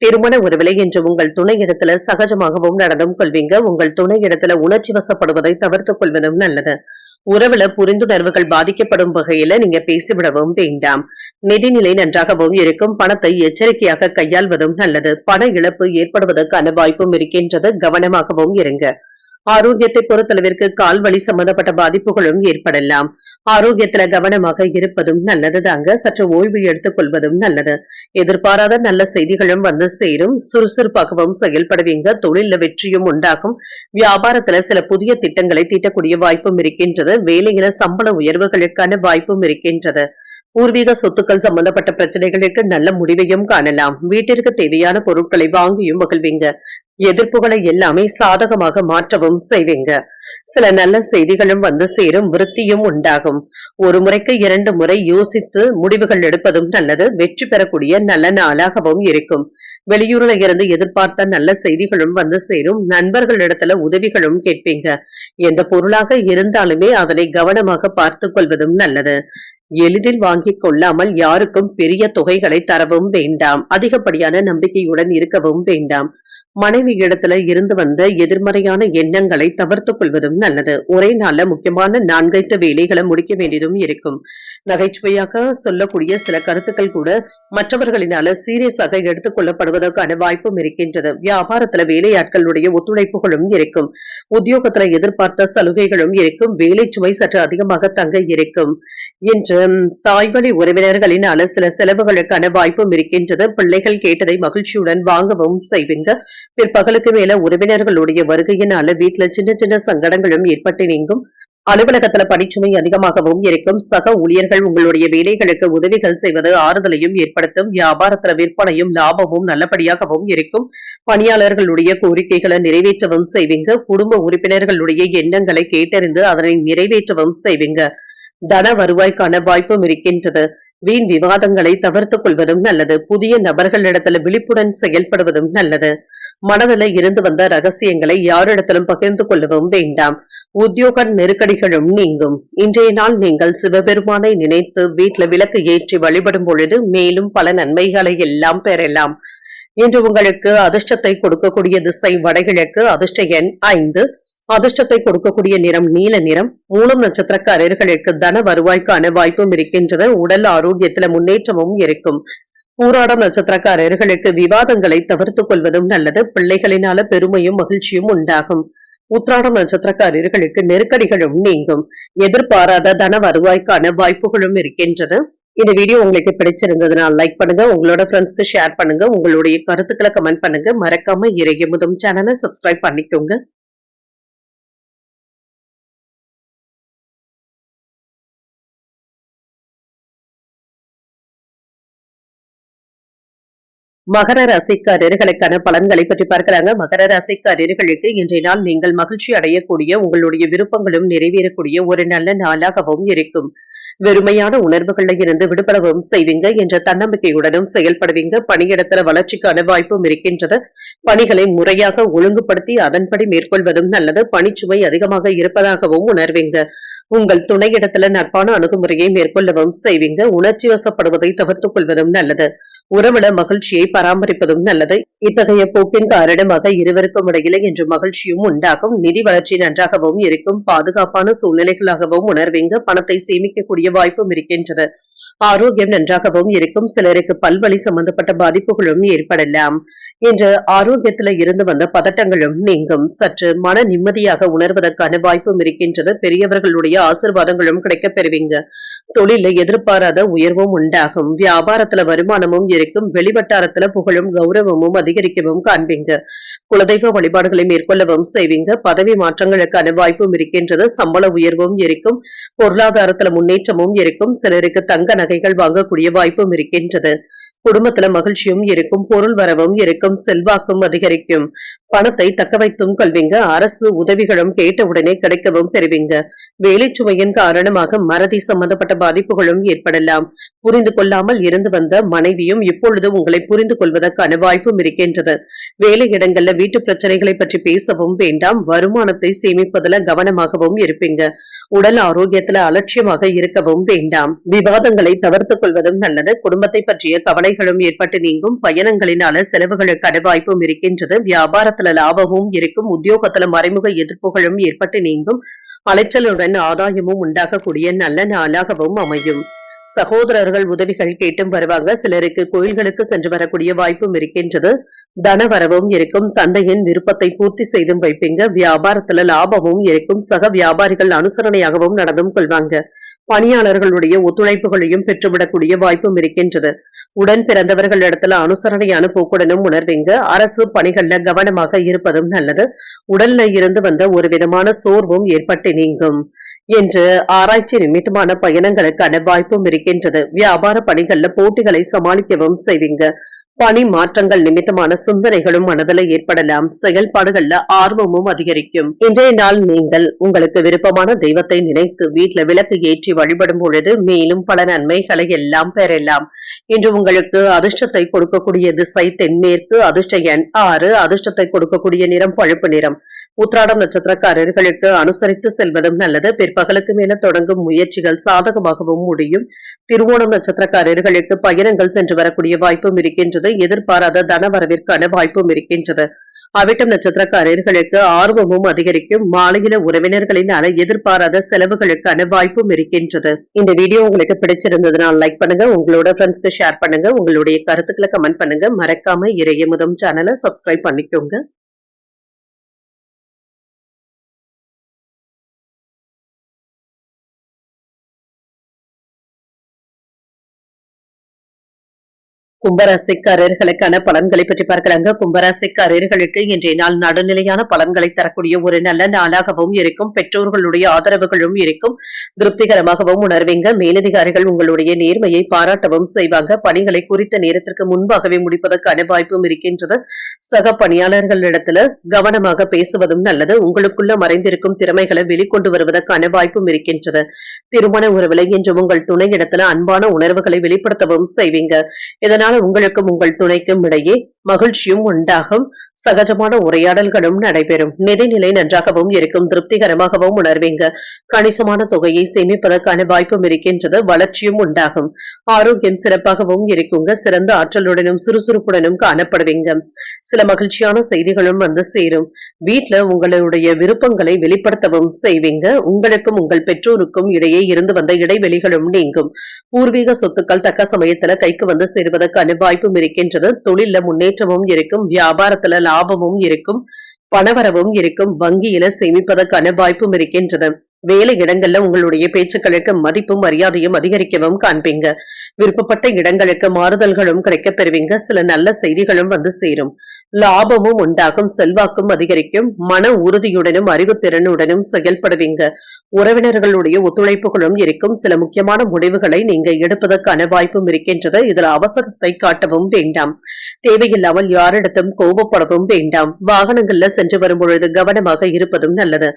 Speaker 1: திருமண உறவிலை என்று உங்கள் துணை இடத்துல சகஜமாகவும் நடந்தும் கொள்வீங்க. உங்கள் துணை இடத்துல உணர்ச்சி வசப்படுவதை தவிர்த்துக் கொள்வதும் நல்லது. உறவுல புரிந்துணர்வுகள் பாதிக்கப்படும் வகையில நீங்க பேசிவிடவும் வேண்டாம். நிதிநிலை நன்றாகவும் இருக்கும். பணத்தை எச்சரிக்கையாக கையாள்வதும் நல்லது. பண இழப்பு ஏற்படுவதற்கான வாய்ப்பும் இருக்கின்றது. கவனமாகவும் இருங்க. ஆரோக்கியத்தை பொறுத்தளவிற்கு கால் வலி சம்பந்தப்பட்ட பாதிப்புகளும் ஏற்படலாம். ஆரோக்கியத்துல கவனமாக இருப்பதும் நல்லதுதாங்க. சற்று ஓய்வு எடுத்துக் கொள்வதும் நல்லது. எதிர்பாராத நல்ல செய்திகளும் வந்து சேரும். சுறுசுறுப்பாகவும் செயல்படுவீங்க. தொழில வெற்றியும் உண்டாகும். வியாபாரத்துல சில புதிய திட்டங்களை தீட்டக்கூடிய வாய்ப்பும் இருக்கின்றது. வேலையில சம்பள உயர்வுகளுக்கான வாய்ப்பும் இருக்கின்றது. பூர்வீக சொத்துக்கள் சம்பந்தப்பட்ட பிரச்சனைகளுக்கு நல்ல முடிவையும் காணலாம். வீட்டிற்கு தேவையான பொருட்களை வாங்கியும் மகிழ்வீங்க. எதிர்ப்புகளை எல்லாமே சாதகமாக மாற்றவும் செய்வீங்க. சில நல்ல செய்திகளும் வந்து சேரும், விருத்தியும் உண்டாகும். ஒரு முறைக்கு 2 முறை யோசித்து முடிவுகள் எடுப்பதும் நல்லது. வெற்றி பெறக்கூடிய நல்ல நாளாகவும் இருக்கும். வெளியூர்ல இருந்து எதிர்பார்த்த நல்ல செய்திகளும் வந்து சேரும். நண்பர்களிடத்துல உதவிகளும் கேட்பீங்க. எந்த பொருளாக இருந்தாலுமே அதனை கவனமாக பார்த்துக் கொள்வதும் நல்லது. எளிதில் வாங்கிக் கொள்ளாமல் யாருக்கும் பெரிய தொகைகளை தரவும் வேண்டாம். அதிகப்படியான நம்பிக்கையுடன் இருக்கவும் வேண்டாம். மனைவி இடத்துல இருந்து வந்த எதிர்மறையான எண்ணங்களை தவிர்த்துக் கொள்வதும் நல்லது. ஒரே நாள்ல முக்கியமான 4 வேலைகளை முடிக்க வேண்டியதும் இருக்கும். நகைச்சுவையாக சொல்லக்கூடிய சில கருத்துக்கள் கூட மற்றவர்களினால சீரியஸாக எடுத்துக் கொள்ளப்படுவதற்கான வாய்ப்பும் இருக்கின்றது. வியாபாரத்துல வேலையாட்களுடைய ஒத்துழைப்புகளும் இருக்கும். உத்தியோகத்துல எதிர்பார்த்த சலுகைகளும் இருக்கும். வேலை சுமை சற்று அதிகமாக தங்க இருக்கும். இன்று தாய்வழி உறவினர்களினால சில செலவுகளுக்கான வாய்ப்பும் இருக்கின்றது. பிள்ளைகள் கேட்டதை மகிழ்ச்சியுடன் வாங்கவும் செய்வீங்க. பிற்பகலுக்கு மேல உறவினர்களுடைய வருகையினால வீட்டுல சின்ன சின்ன சங்கடங்களும் ஏற்பட்டு நீங்கும். அலுவலகத்துல பணிச்சுமை அதிகமாகவும் இருக்கும். சக ஊழியர்கள் உங்களுடைய வேலைகளுக்கு உதவிகள் செய்வது ஆறுதலையும் ஏற்படுத்தும். வியாபாரத்துல விற்பனையும் லாபமும் நல்லபடியாகவும் இருக்கும். பணியாளர்களுடைய கோரிக்கைகளை நிறைவேற்றவும் செய்வீங்க. குடும்ப உறுப்பினர்களுடைய எண்ணங்களை கேட்டறிந்து அதனை நிறைவேற்றவும் செய்வீங்க. தன வருவாய்க்கான வாய்ப்பும் இருக்கின்றது. வீண் விவாதங்களை தவிர்த்துக் கொள்வதும் நல்லது. புதிய நபர்களிடத்துல விழிப்புடன் செயல்படுவதும் நல்லது. மனதில் இருந்து வந்த ரகசியங்களை யாரிடத்திலும் பகிர்ந்து கொள்ளவும் வேண்டாம். உத்தியோக நெருக்கடிகளும் நீங்கும். இன்றைய நாள் நீங்கள் சிவபெருமானை நினைத்து வீட்டுல விளக்கு ஏற்றி வழிபடும் பொழுது மேலும் பல நன்மைகளை எல்லாம் பெறலாம். இன்று உங்களுக்கு அதிர்ஷ்டத்தை கொடுக்கக்கூடிய திசை வடகிழக்கு. அதிர்ஷ்ட எண் 5. அதிர்ஷ்டத்தை கொடுக்கக்கூடிய நிறம் நீல நிறம். மூலம் நட்சத்திரக்காரர்களுக்கு தன வருவாய்க்கான வாய்ப்பும் இருக்கின்றது. உடல் ஆரோக்கியத்துல முன்னேற்றமும் இருக்கும். பூராடம் நட்சத்திரக்காரர்களுக்கு விவாதங்களை தவிர்த்துக் கொள்வதும் நல்லது. பிள்ளைகளினால பெருமையும் மகிழ்ச்சியும் உண்டாகும். உத்திராடம் நட்சத்திரக்காரர்களுக்கு நெருக்கடிகளும் நீங்கும். எதிர்பாராத தன வருவாய்க்கான வாய்ப்புகளும் இருக்கின்றது. இந்த வீடியோ உங்களுக்கு பிடிச்சிருந்ததுன்னா லைக் பண்ணுங்க, உங்களோட ஃப்ரெண்ட்ஸ்க்கு ஷேர் பண்ணுங்க, உங்களுடைய கருத்துக்களை கமெண்ட் பண்ணுங்க. மறக்காம இறையமுதும் சேனலை சப்ஸ்கிரைப் பண்ணிக்கோங்க. மகர ராசிக்காரர்களுக்கான பலன்களை பற்றி பார்க்கிறாங்க. மகர ராசிக்காரர்களுக்கு இன்றைய நாள் நீங்கள் மகிழ்ச்சி அடையக்கூடிய, உங்களுடைய விருப்பங்களும் நிறைவேறக்கூடிய ஒரு நல்ல நாளாகவும் இருக்கும். வெறுமையான உணர்வுகள்ல இருந்து விடுபடவும் செய்வீங்க என்ற தன்னம்பிக்கையுடனும் செயல்படுவீங்க. பணியிடத்துல வளர்ச்சிக்கான வாய்ப்பும் இருக்கின்றது. பணிகளை முறையாக ஒழுங்குபடுத்தி அதன்படி மேற்கொள்வதும் நல்லது. பணிச்சுமை அதிகமாக இருப்பதாகவும் உணர்வீங்க. உங்கள் துணையிடத்துல நட்பான அணுகுமுறையை மேற்கொள்ளவும் செய்வீங்க. உணர்ச்சி வசப்படுவதை தவிர்த்துக் கொள்வதும் நல்லது. உறவுல மகிழ்ச்சியை பராமரிப்பதும் நல்லது. இத்தகைய போக்கின் காரணமாக இருவருக்கும் இடையில இன்று மகிழ்ச்சியும் உண்டாகும். நிதி வளர்ச்சி நன்றாகவும் இருக்கும். பாதுகாப்பான சூழ்நிலைகளாகவும் உணர்வீங்க. பணத்தை சேமிக்கக்கூடிய வாய்ப்பும் இருக்கின்றது. ஆரோக்கியம் நன்றாகவும் இருக்கும். சிலருக்கு பல்வலி சம்பந்தப்பட்ட பாதிப்புகளும் ஏற்படலாம். இன்று ஆரோக்கியத்துல இருந்து வந்த பதட்டங்களும் நீங்கும். சற்று மன நிம்மதியாக உணர்வதற்கான வாய்ப்பும் இருக்கின்றது. பெரியவர்களுடைய ஆசீர்வாதங்களும் கிடைக்கப் பெறுவீங்க. தொழில எதிர்பாராத உயர்வும் உண்டாகும். வியாபாரத்துல வருமானமும் இருக்கும். வெளிவட்டாரத்துல புகழும் கௌரவமும் அதிகரிக்கவும் காண்பீங்க. குலதெய்வ வழிபாடுகளை மேற்கொள்ளவும் செய்வீங்க. பதவி மாற்றங்களுக்கான வாய்ப்பும் இருக்கின்றது. சம்பள உயர்வும் இருக்கும். பொருளாதாரத்துல முன்னேற்றமும் இருக்கும். சிலருக்கு தங்க நகைகள் வாங்கக்கூடிய வாய்ப்பும் இருக்கின்றது. குடும்பத்துல மகிழ்ச்சியும் இருக்கும். பொருள் வரவும் இருக்கும். செல்வாக்கும் அதிகரிக்கும். பணத்தை தக்க வைத்தும் கொள்வீங்க. அரசு உதவிகளும் கேட்டவுடனே கிடைக்கவும் பெறுவீங்க. வேலை சுமையின் காரணமாக மறதி சம்பந்தப்பட்ட பாதிப்புகளும் ஏற்படலாம். புரிந்து கொள்ளாமல் இருந்து வந்த மனைவியும் இப்பொழுது உங்களை புரிந்து கொள்வதற்கான வாய்ப்பும் இருக்கின்றது. வேலை இடங்கள்ல வீட்டு பிரச்சனைகளை பற்றி பேசவும் வேண்டாம். வருமானத்தை சேமிப்பதுல கவனமாகவும் இருப்பீங்க. உடல் ஆரோக்கியத்துல அலட்சியமாக இருக்கவும் வேண்டாம். விவாதங்களை தவிர்த்துக் கொள்வதும் நல்லது. குடும்பத்தை பற்றிய கவலைகளும் ஏற்பட்டு நீங்கும். பயணங்களினால செலவுகளுக்கான வாய்ப்பும் இருக்கின்றது. வியாபாரத்துல லாபமும் இருக்கும். உத்தியோகத்துல மறைமுக எதிர்ப்புகளும் ஏற்பட்டு நீங்கும். அலைச்சலுடன் ஆதாயமும் உண்டாகக்கூடிய நல்ல நாளாகவும் அமையும். சகோதரர்கள் உதவிகள் கேட்டும் வருவாங்க. சிலருக்கு கோயில்களுக்கு சென்று வரக்கூடிய வாய்ப்பும் இருக்கின்றது. தன வரவும் இருக்கும். தந்தையின் விருப்பத்தை பூர்த்தி செய்தும் வைப்பீங்க. வியாபாரத்துல லாபமும் இருக்கும். சக வியாபாரிகள் அனுசரணையாகவும் நடந்தும் கொள்வாங்க. பணியாளர்களுடைய ஒத்துழைப்புகளையும் பெற்றுவிடக்கூடிய வாய்ப்பும் இருக்கின்றது. உடன் பிறந்தவர்கள் இடத்துல அனுசரணையான போக்குடனும் உணர்வீங்க. அரசு பணிகள்ல கவனமாக இருப்பதும் நல்லது. உடல்ல இருந்து வந்த ஒரு விதமான சோர்வும் ஏற்பட்டு நீங்கும். என்று ஆராய்ச்சி நிமித்தமான பயணங்களுக்கான வாய்ப்பும் இருக்கின்றது. வியாபார பணிகள்ல போட்டிகளை சமாளிக்கவும் செய்வீங்க. பணி மாற்றங்கள் நிமித்தமான சிந்தனைகளும் மனதில் ஏற்படலாம். செயல்பாடுகள்ல ஆர்வமும் அதிகரிக்கும். இன்றைய நாள் நீங்கள் உங்களுக்கு விருப்பமான தெய்வத்தை நினைத்து வீட்டுல விளக்கு ஏற்றி வழிபடும் பொழுது மேலும் பல நன்மைகளை எல்லாம் பெறலாம். இன்று உங்களுக்கு அதிர்ஷ்டத்தை கொடுக்கக்கூடிய திசை தென்மேற்கு, அதிர்ஷ்ட எண் 6, அதிர்ஷ்டத்தை கொடுக்கக்கூடிய நிறம் பழுப்பு நிறம். உத்திராடம் நட்சத்திரக்காரர்களுக்கு அனுசரித்து செல்வதும் நல்லது. பிற்பகலுக்கு மேல தொடங்கும் முயற்சிகள் சாதகமாகவும் முடியும். திருவோணம் நட்சத்திரக்காரர்களுக்கு பயணங்கள் சென்று வரக்கூடிய வாய்ப்பும் இருக்கின்றது. எதிர்பாராத தனவரவிற்கான வாய்ப்பும் இருக்கின்றது. அவிட்டம் நட்சத்திரக்காரர்களுக்கு ஆர்வமும் அதிகரிக்கும். மாலையில உறவினர்களினால எதிர்பாராத செலவுகளுக்கான வாய்ப்பும் இருக்கின்றது. இந்த வீடியோ உங்களுக்கு பிடிச்சிருந்ததுனால் லைக் பண்ணுங்க, உங்களோட ஃப்ரெண்ட்ஸ்க்கு ஷேர் பண்ணுங்க, உங்களுடைய கருத்துக்களை கமெண்ட் பண்ணுங்க. மறக்காம இறையமுதம் சேனலை சப்ஸ்கிரைப் பண்ணிக்கோங்க. கும்பராசிக்காரர்களுக்கான பலன்களை பற்றி பார்க்கலாங்க. கும்பராசிக்காரர்களுக்கு இன்றைய நாள் நடுநிலையான பலன்களை தரக்கூடிய ஒரு நல்ல நாளாகவும் இருக்கும். பெற்றோர்களுடைய ஆதரவுகளும் இருக்கும். திருப்திகரமாகவும் உணர்வீங்க. மேலதிகாரிகள் உங்களுடைய நேர்மையை பாராட்டவும் செய்வாங்க. பணிகளை குறித்த நேரத்திற்கு முன்பாகவே முடிப்பதற்கான வாய்ப்பும் இருக்கின்றது. சக பணியாளர்களிடத்துல கவனமாக பேசுவதும் நல்லது. உங்களுக்குள்ள மறைந்திருக்கும் திறமைகளை வெளிக்கொண்டு வருவதற்கான வாய்ப்பும் இருக்கின்றது. திருமண உறவுகளை இன்று உங்கள் துணையிடத்துல அன்பான உணர்வுகளை வெளிப்படுத்தவும் செய்வீங்க. இதனால் உங்களுக்கும் உங்கள் துணைக்கும் இடையே மகிழ்ச்சியும் உண்டாகும். சகஜமான உரையாடல்களும் நடைபெறும். நிதிநிலை நன்றாகவும் இருக்கும். திருப்திகரமாகவும் உணர்வீங்க. கணிசமான தொகையை சேமிப்பதற்கான வாய்ப்பும் இருக்கின்றது. வளர்ச்சியும் உண்டாகும். ஆரோக்கியம் சிறப்பாகவும் இருக்குங்க. சிறந்த ஆற்றலுடனும் சுறுசுறுப்புடனும் காணப்படுவீங்க. சில மகிழ்ச்சியான செய்திகளும் வந்து சேரும். வீட்டுல உங்களுடைய விருப்பங்களை வெளிப்படுத்தவும் செய்வீங்க. உங்களுக்கும் உங்கள் பெற்றோருக்கும் இடையே இருந்து வந்த இடைவெளிகளும் நீங்கும். பூர்வீக சொத்துக்கள் தக்க சமயத்துல கைக்கு வந்து சேருவதற்கான வாய்ப்பும் இருக்கின்றது. தொழில முன்னேற்றமும் இருக்கும். வியாபாரத்துல லாபமும் இருக்கும். பணவரவும் இருக்கும். வங்கியில சேமிப்பதற்கான வாய்ப்பும் இருக்கின்றது. வேலை இடங்கள்ல உங்களுடைய பேச்சுக்களுக்கு மதிப்பும் மரியாதையும் அதிகரிக்கவும் காண்பீங்க. விருப்பப்பட்ட இடங்களுக்கு மாறுதல்களும் கிடைக்கப் பெறுவீங்க. சில நல்ல செய்திகளும் வந்து சேரும். லாபமும் உண்டாகும். செல்வாக்கும் அதிகரிக்கும். மன உறுதியுடனும் அறிவுத்திறனுடனும் செயல்படுவீங்க. உறவினர்களுடைய ஒத்துழைப்புகளும் இருக்கும். சில முக்கியமான முடிவுகளை நீங்க எடுப்பதற்கான வாய்ப்பும் இருக்கின்றது. இதில் அவசரத்தை காட்டவும் வேண்டாம். தேவையில்லாமல் யாரிடத்தும் கோபப்படவும் வேண்டாம். வாகனங்கள்ல சென்று வரும் பொழுது கவனமாக இருப்பதும் நல்லது.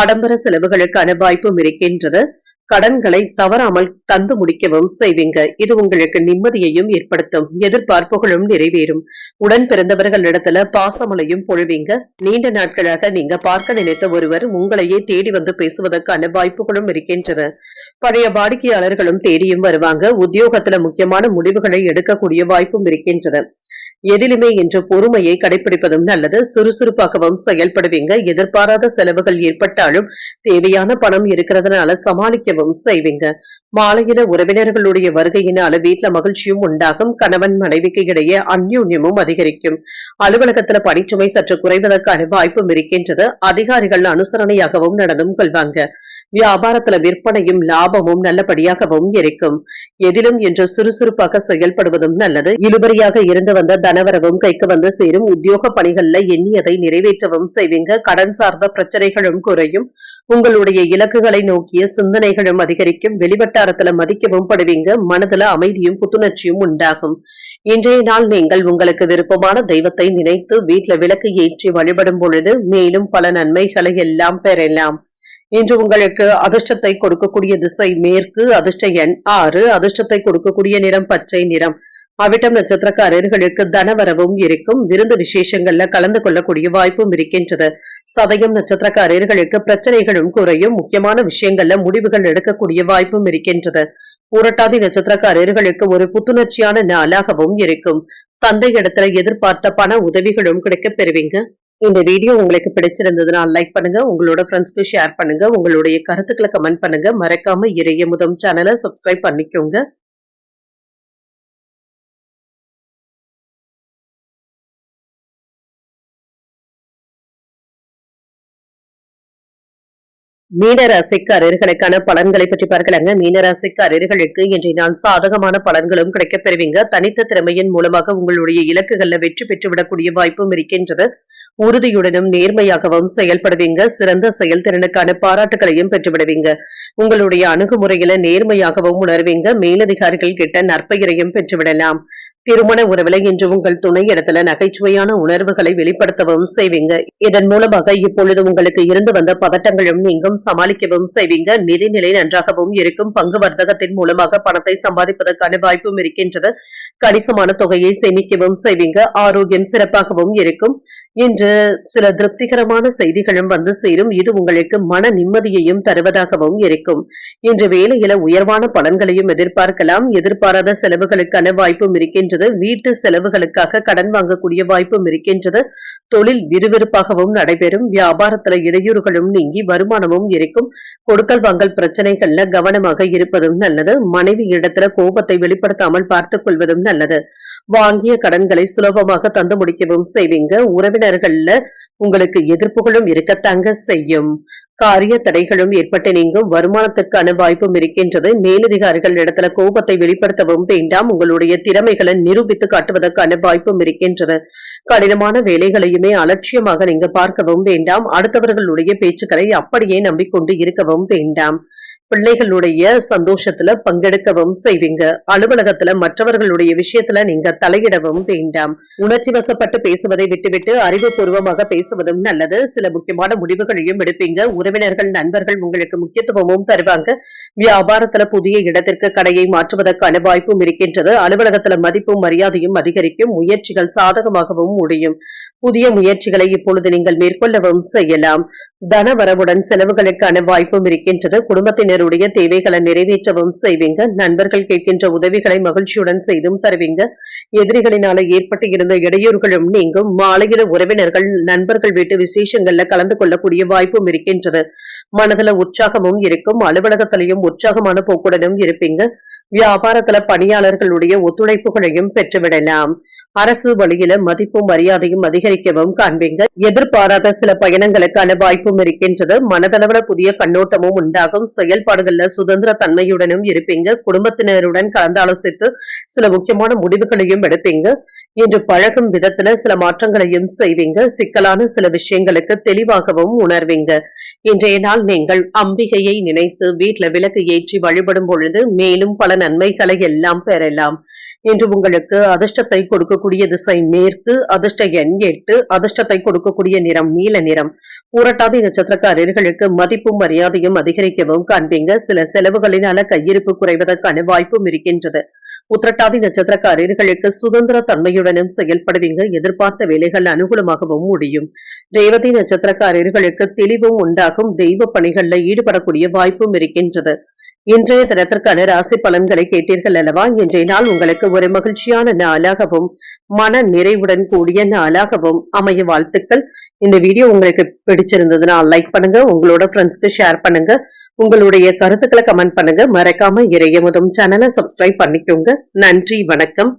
Speaker 1: ஆடம்பர செலவுகளுக்கான வாய்ப்பும் இருக்கின்றது. கடன்களை தவறாமல் தந்து முடிக்கவும் செய்வீங்க. இது உங்களுக்கு நிம்மதியையும் ஏற்படுத்தும். எதிர்பார்ப்புகளும் நிறைவேறும். உடன் பிறந்தவர்களிடத்துல பாசமலையும் பொழுவீங்க. நீண்ட நாட்களாக நீங்க பார்க்க நினைத்த ஒருவர் உங்களையே தேடி வந்து பேசுவதற்கான வாய்ப்புகளும் இருக்கின்றன. பழைய வாடிக்கையாளர்களும் தேடியும் வருவாங்க. உத்தியோகத்துல முக்கியமான முடிவுகளை எடுக்கக்கூடிய வாய்ப்பும் இருக்கின்றது. எதிலுமே இன்று பொறுமையை கடைபிடிப்பதும் நல்லது. சுறுசுறுப்பாகவும் செயல்படுவீங்க. எதிர்பாராத செலவுகள் ஏற்பட்டாலும் தேவையான பணம் இருக்கிறதுனால சமாளிக்கவும் செய்வீங்க. மாலையில உறவினர்களுடைய வருகையினால வீட்டுல மகிழ்ச்சியும் உண்டாகும். கணவன் மனைவிக்கு இடையே அந்யோன்யமும் அதிகரிக்கும். அலுவலகத்துல பணிச்சுமை சற்று குறைவதற்கான வாய்ப்பும் இருக்கின்றது. அதிகாரிகள் அனுசரணையாகவும் நடந்தும் கொள்வாங்க. வியாபாரத்துல விற்பனையும் லாபமும் நல்லபடியாகவும் இருக்கும். எதிலும் இன்று சுறுசுறுப்பாக செயல்படுவதும் நல்லது. இழுபறியாக இருந்து வந்த தனவரவும் கைக்கு வந்து சேரும். உத்தியோக பணிகள்ல எண்ணியதை நிறைவேற்றவும் செய்வீங்க. கடன் சார்ந்த பிரச்சனைகளும் குறையும். உங்களுடைய இலக்குகளை நோக்கிய சிந்தனைகளும் அதிகரிக்கும். வெளிவட்டாரத்துல மதிக்கவும் படுவீங்க. மனதுல அமைதியும் புத்துணர்ச்சியும் உண்டாகும். இன்றைய நாள் நீங்கள் உங்களுக்கு விருப்பமான தெய்வத்தை நினைத்து வீட்டுல விளக்கு ஏற்றி வழிபடும் பொழுது மேலும் பல நன்மைகளை எல்லாம் பெறலாம். இன்று உங்களுக்கு அதிர்ஷ்டத்தை கொடுக்கக்கூடிய திசை மேற்கு, அதிர்ஷ்ட எண் 6, அதிர்ஷ்டத்தை கொடுக்கக்கூடிய நிறம் பச்சை நிறம். அவிட்டம் நட்சத்திரக்காரர்களுக்கு தனவரவும் இருக்கும். விருந்து விசேஷங்கள்ல கலந்து கொள்ளக்கூடிய வாய்ப்பும் இருக்கின்றது. சதயம் நட்சத்திரக்காரர்களுக்கு பிரச்சனைகளும் குறையும். முக்கியமான விஷயங்கள்ல முடிவுகள் எடுக்கக்கூடிய வாய்ப்பும் இருக்கின்றது. புரட்டாதி நட்சத்திரக்காரர்களுக்கு ஒரு புத்துணர்ச்சியான நாளாகவும் இருக்கும். தந்தை இடத்துல எதிர்பார்த்த பண உதவிகளும் கிடைக்கப் பெறுவீங்க. இந்த வீடியோ உங்களுக்கு பிடிச்சிருந்ததுனால் லைக் பண்ணுங்க, உங்களோட ஃப்ரெண்ட்ஸ்க்கு ஷேர் பண்ணுங்க, உங்களுடைய கருத்துக்களை கமெண்ட் பண்ணுங்க. மறக்காம இறையமுதம் சேனலை சப்ஸ்கிரைப் பண்ணிக்கோங்க. மீனராசிக்காரர்களுக்கான பலன்களை பற்றி பார்க்கலாங்க. மீனராசிக்காரர்களுக்கு இன்றைய நாள் சாதகமான பலன்களும் கிடைக்கப் பெறுவீங்க. தனித்த திறமையின் மூலமாக உங்களுடைய இலக்குகள்ல வெற்றி பெற்றுவிடக்கூடிய வாய்ப்பும் இருக்கின்றது. உறுதியுடனும் நேர்மையாகவும் செயல்படுவீங்க. சிறந்த செயல்திறனுக்கான பாராட்டுகளையும் பெற்றுவிடுவீங்க. உங்களுடைய அணுகுமுறையில நேர்மையாகவும் உணர்வீங்க. மேலதிகாரிகள் கிட்ட நற்பெயரையும் பெற்றுவிடலாம். திருமண உறவுல இன்று உங்கள் துணை இடத்துல நகைச்சுவையான உணர்வுகளை வெளிப்படுத்தவும் செய்வீங்க. இதன் மூலமாக இப்பொழுது உங்களுக்கு இருந்து வந்த பதட்டங்களும் நீங்கும், சமாளிக்கவும் செய்வீங்க. நிதிநிலை நன்றாகவும் இருக்கும். பங்கு வர்த்தகத்தின் மூலமாக பணத்தை சம்பாதிப்பதற்கான வாய்ப்பும் இருக்கின்றது. கணிசமான தொகையை சேமிக்கவும் செய்வீங்க. ஆரோக்கியம் சிறப்பாகவும் இருக்கும். இன்று சில திருப்திகரமான செய்திகளும் வந்து சேரும். இது உங்களுக்கு மன நிம்மதியையும் தருவதாகவும் இருக்கும். இன்று வேலையில உயர்வான பலன்களையும் எதிர்பார்க்கலாம். எதிர்பாராத செலவுகளுக்கான வாய்ப்பும் இருக்கின்றது. வீட்டு செலவுகளுக்காக கடன் வாங்கக்கூடிய வாய்ப்பும் இருக்கின்றது. தொழில் விறுவிறுப்பாகவும் நடைபெறும். வியாபாரத்துல இடையூறுகளும் நீங்கி வருமானமும் இருக்கும். கொடுக்கல் வாங்கல் பிரச்சனைகள்ல கவனமாக இருப்பதும் நல்லது. மனைவி இடத்துல கோபத்தை வெளிப்படுத்தாமல் பார்த்துக் கொள்வதும் நல்லது. வாங்கிய கடன்களை சுலபமாக தந்து முடிக்கவும் செய்வீங்க. உறவினர்கள்ல உங்களுக்கு எதிர்ப்புகளும் இருக்கத்தாங்க செய்யும். காரிய தடைகளும் ஏற்பட்டு நீங்கும். வருமானத்திற்கான வாய்ப்பும் இருக்கின்றது. மேலதிகாரிகள் இடத்துல கோபத்தை வெளிப்படுத்தவும் வேண்டாம். உங்களுடைய திறமைகளை நிரூபித்து காட்டுவதற்கான வாய்ப்பும் இருக்கின்றது. கடினமான வேலைகளையுமே அலட்சியமாக நீங்க பார்க்கவும் வேண்டாம். அடுத்தவர்களுடைய பேச்சுக்களை அப்படியே நம்பிக்கொண்டு இருக்கவும் வேண்டாம். பிள்ளைகளுடைய சந்தோஷத்துல பங்கெடுக்கவும் செய்வீங்க. அலுவலகத்துல மற்றவர்களுடைய விஷயத்துல நீங்க தலையிடவும் வேண்டாம். உணர்ச்சி வசப்பட்டு பேசுவதை விட்டுவிட்டு அறிவுபூர்வமாக பேசுவதும் நல்லது. சில முக்கியமான முடிவுகளையும் எடுப்பீங்க. உறவினர்கள் நண்பர்கள் உங்களுக்கு முக்கியத்துவமும் தருவாங்க. வியாபாரத்துல புதிய இடத்திற்கு கடையை மாற்றுவதற்கான வாய்ப்பும் இருக்கின்றது. அலுவலகத்துல மதிப்பும் மரியாதையும் அதிகரிக்கும். முயற்சிகள் சாதகமாகவும் முடியும். புதிய முயற்சிகளை இப்பொழுது நீங்கள் மேற்கொள்ளவும் செய்யலாம். தனவரவுடன் செலவுகளுக்கான வாய்ப்பும் இருக்கின்றது. குடும்பத்தினருடைய தேவைகளை நிறைவேற்றவும் செய்வீங்க. நண்பர்கள் கேட்கின்ற உதவிகளை மகிழ்ச்சியுடன் செய்தும் தருவீங்க. எதிரிகளினால ஏற்பட்டு இருந்த இடையூறுகளும் நீங்கும். மாலையில உறவினர்கள் நண்பர்கள் வீட்டு விசேஷங்கள்ல கலந்து கொள்ளக்கூடிய வாய்ப்பும் இருக்கின்றது. மனதுல உற்சாகமும் இருக்கும். அலுவலகத்திலையும் உற்சாகமான போக்குடனும் இருப்பீங்க. வியாபாரத்துல பணியாளர்களுடைய ஒத்துழைப்புகளையும் பெற்றுவிடலாம். அரசு வழியில மதிப்பும் மரியாதையும் அதிகரிக்கவும் காண்பீங்க. எதிர்பாராத சில பயணங்களுக்கான வாய்ப்பும் இருக்கின்றது. மனதளவுல புதிய கண்ணோட்டமும் உண்டாகும். செயல்பாடுகள்ல சுதந்திர தன்மையுடனும் இருப்பீங்க. குடும்பத்தினருடன் கலந்தாலோசித்து சில முக்கியமான முடிவுகளையும் எடுப்பீங்க. இன்று பழகும் விதத்துல சில மாற்றங்களையும் செய்வீங்க. சிக்கலான சில விஷயங்களுக்கு தெளிவாகவும் உணர்வீங்க. இன்றைய நாள் நீங்கள் அம்பிகையை நினைத்து வீட்டுல விளக்கு ஏற்றி வழிபடும் பொழுது மேலும் பல நன்மைகளை எல்லாம் பெறலாம். இன்று உங்களுக்கு அதிர்ஷ்டத்தை கொடுக்கக்கூடிய திசை மேற்கு. அதிர்ஷ்ட எண் 8. அதிர்ஷ்டத்தை கொடுக்கக்கூடிய நிறம் நீல நிறம். பூரட்டாதி நட்சத்திரக்காரர்களுக்கு மதிப்பும் மரியாதையும் அதிகரிக்கவும் காண்பீங்க. சில செலவுகளினால கையிருப்பு குறைவதற்கான வாய்ப்பும் இருக்கின்றது. உத்திரட்டாதி நட்சத்திரக்காரர்களுக்கு சுதந்திர தன்மையுடனும் செயல்படுவீங்க. எதிர்பார்த்த வேலைகள் அனுகூலமாகவும் முடியும். ரேவதி நட்சத்திரக்காரர்களுக்கு தெளிவும் உண்டாகும். தெய்வ பணிகள்ல ஈடுபடக்கூடிய வாய்ப்பும் இருக்கின்றது. இன்றைய தினத்திற்கான ராசி பலன்களை கேட்டீர்கள் அல்லவா? இன்றைய நாள் உங்களுக்கு ஒரு மகிழ்ச்சியான நாளாகவும் மன நிறைவுடன் கூடிய நாளாகவும் அமைய வாழ்த்துக்கள். இந்த வீடியோ உங்களுக்கு பிடிச்சிருந்ததுன்னா லைக் பண்ணுங்க. உங்களோட ஃப்ரெண்ட்ஸ்க்கு ஷேர் பண்ணுங்க. உங்களுடைய கருத்துக்களை கமெண்ட் பண்ணுங்க. மறக்காம இறையமுதும் சேனலை சப்ஸ்கிரைப் பண்ணிக்கோங்க. நன்றி, வணக்கம்.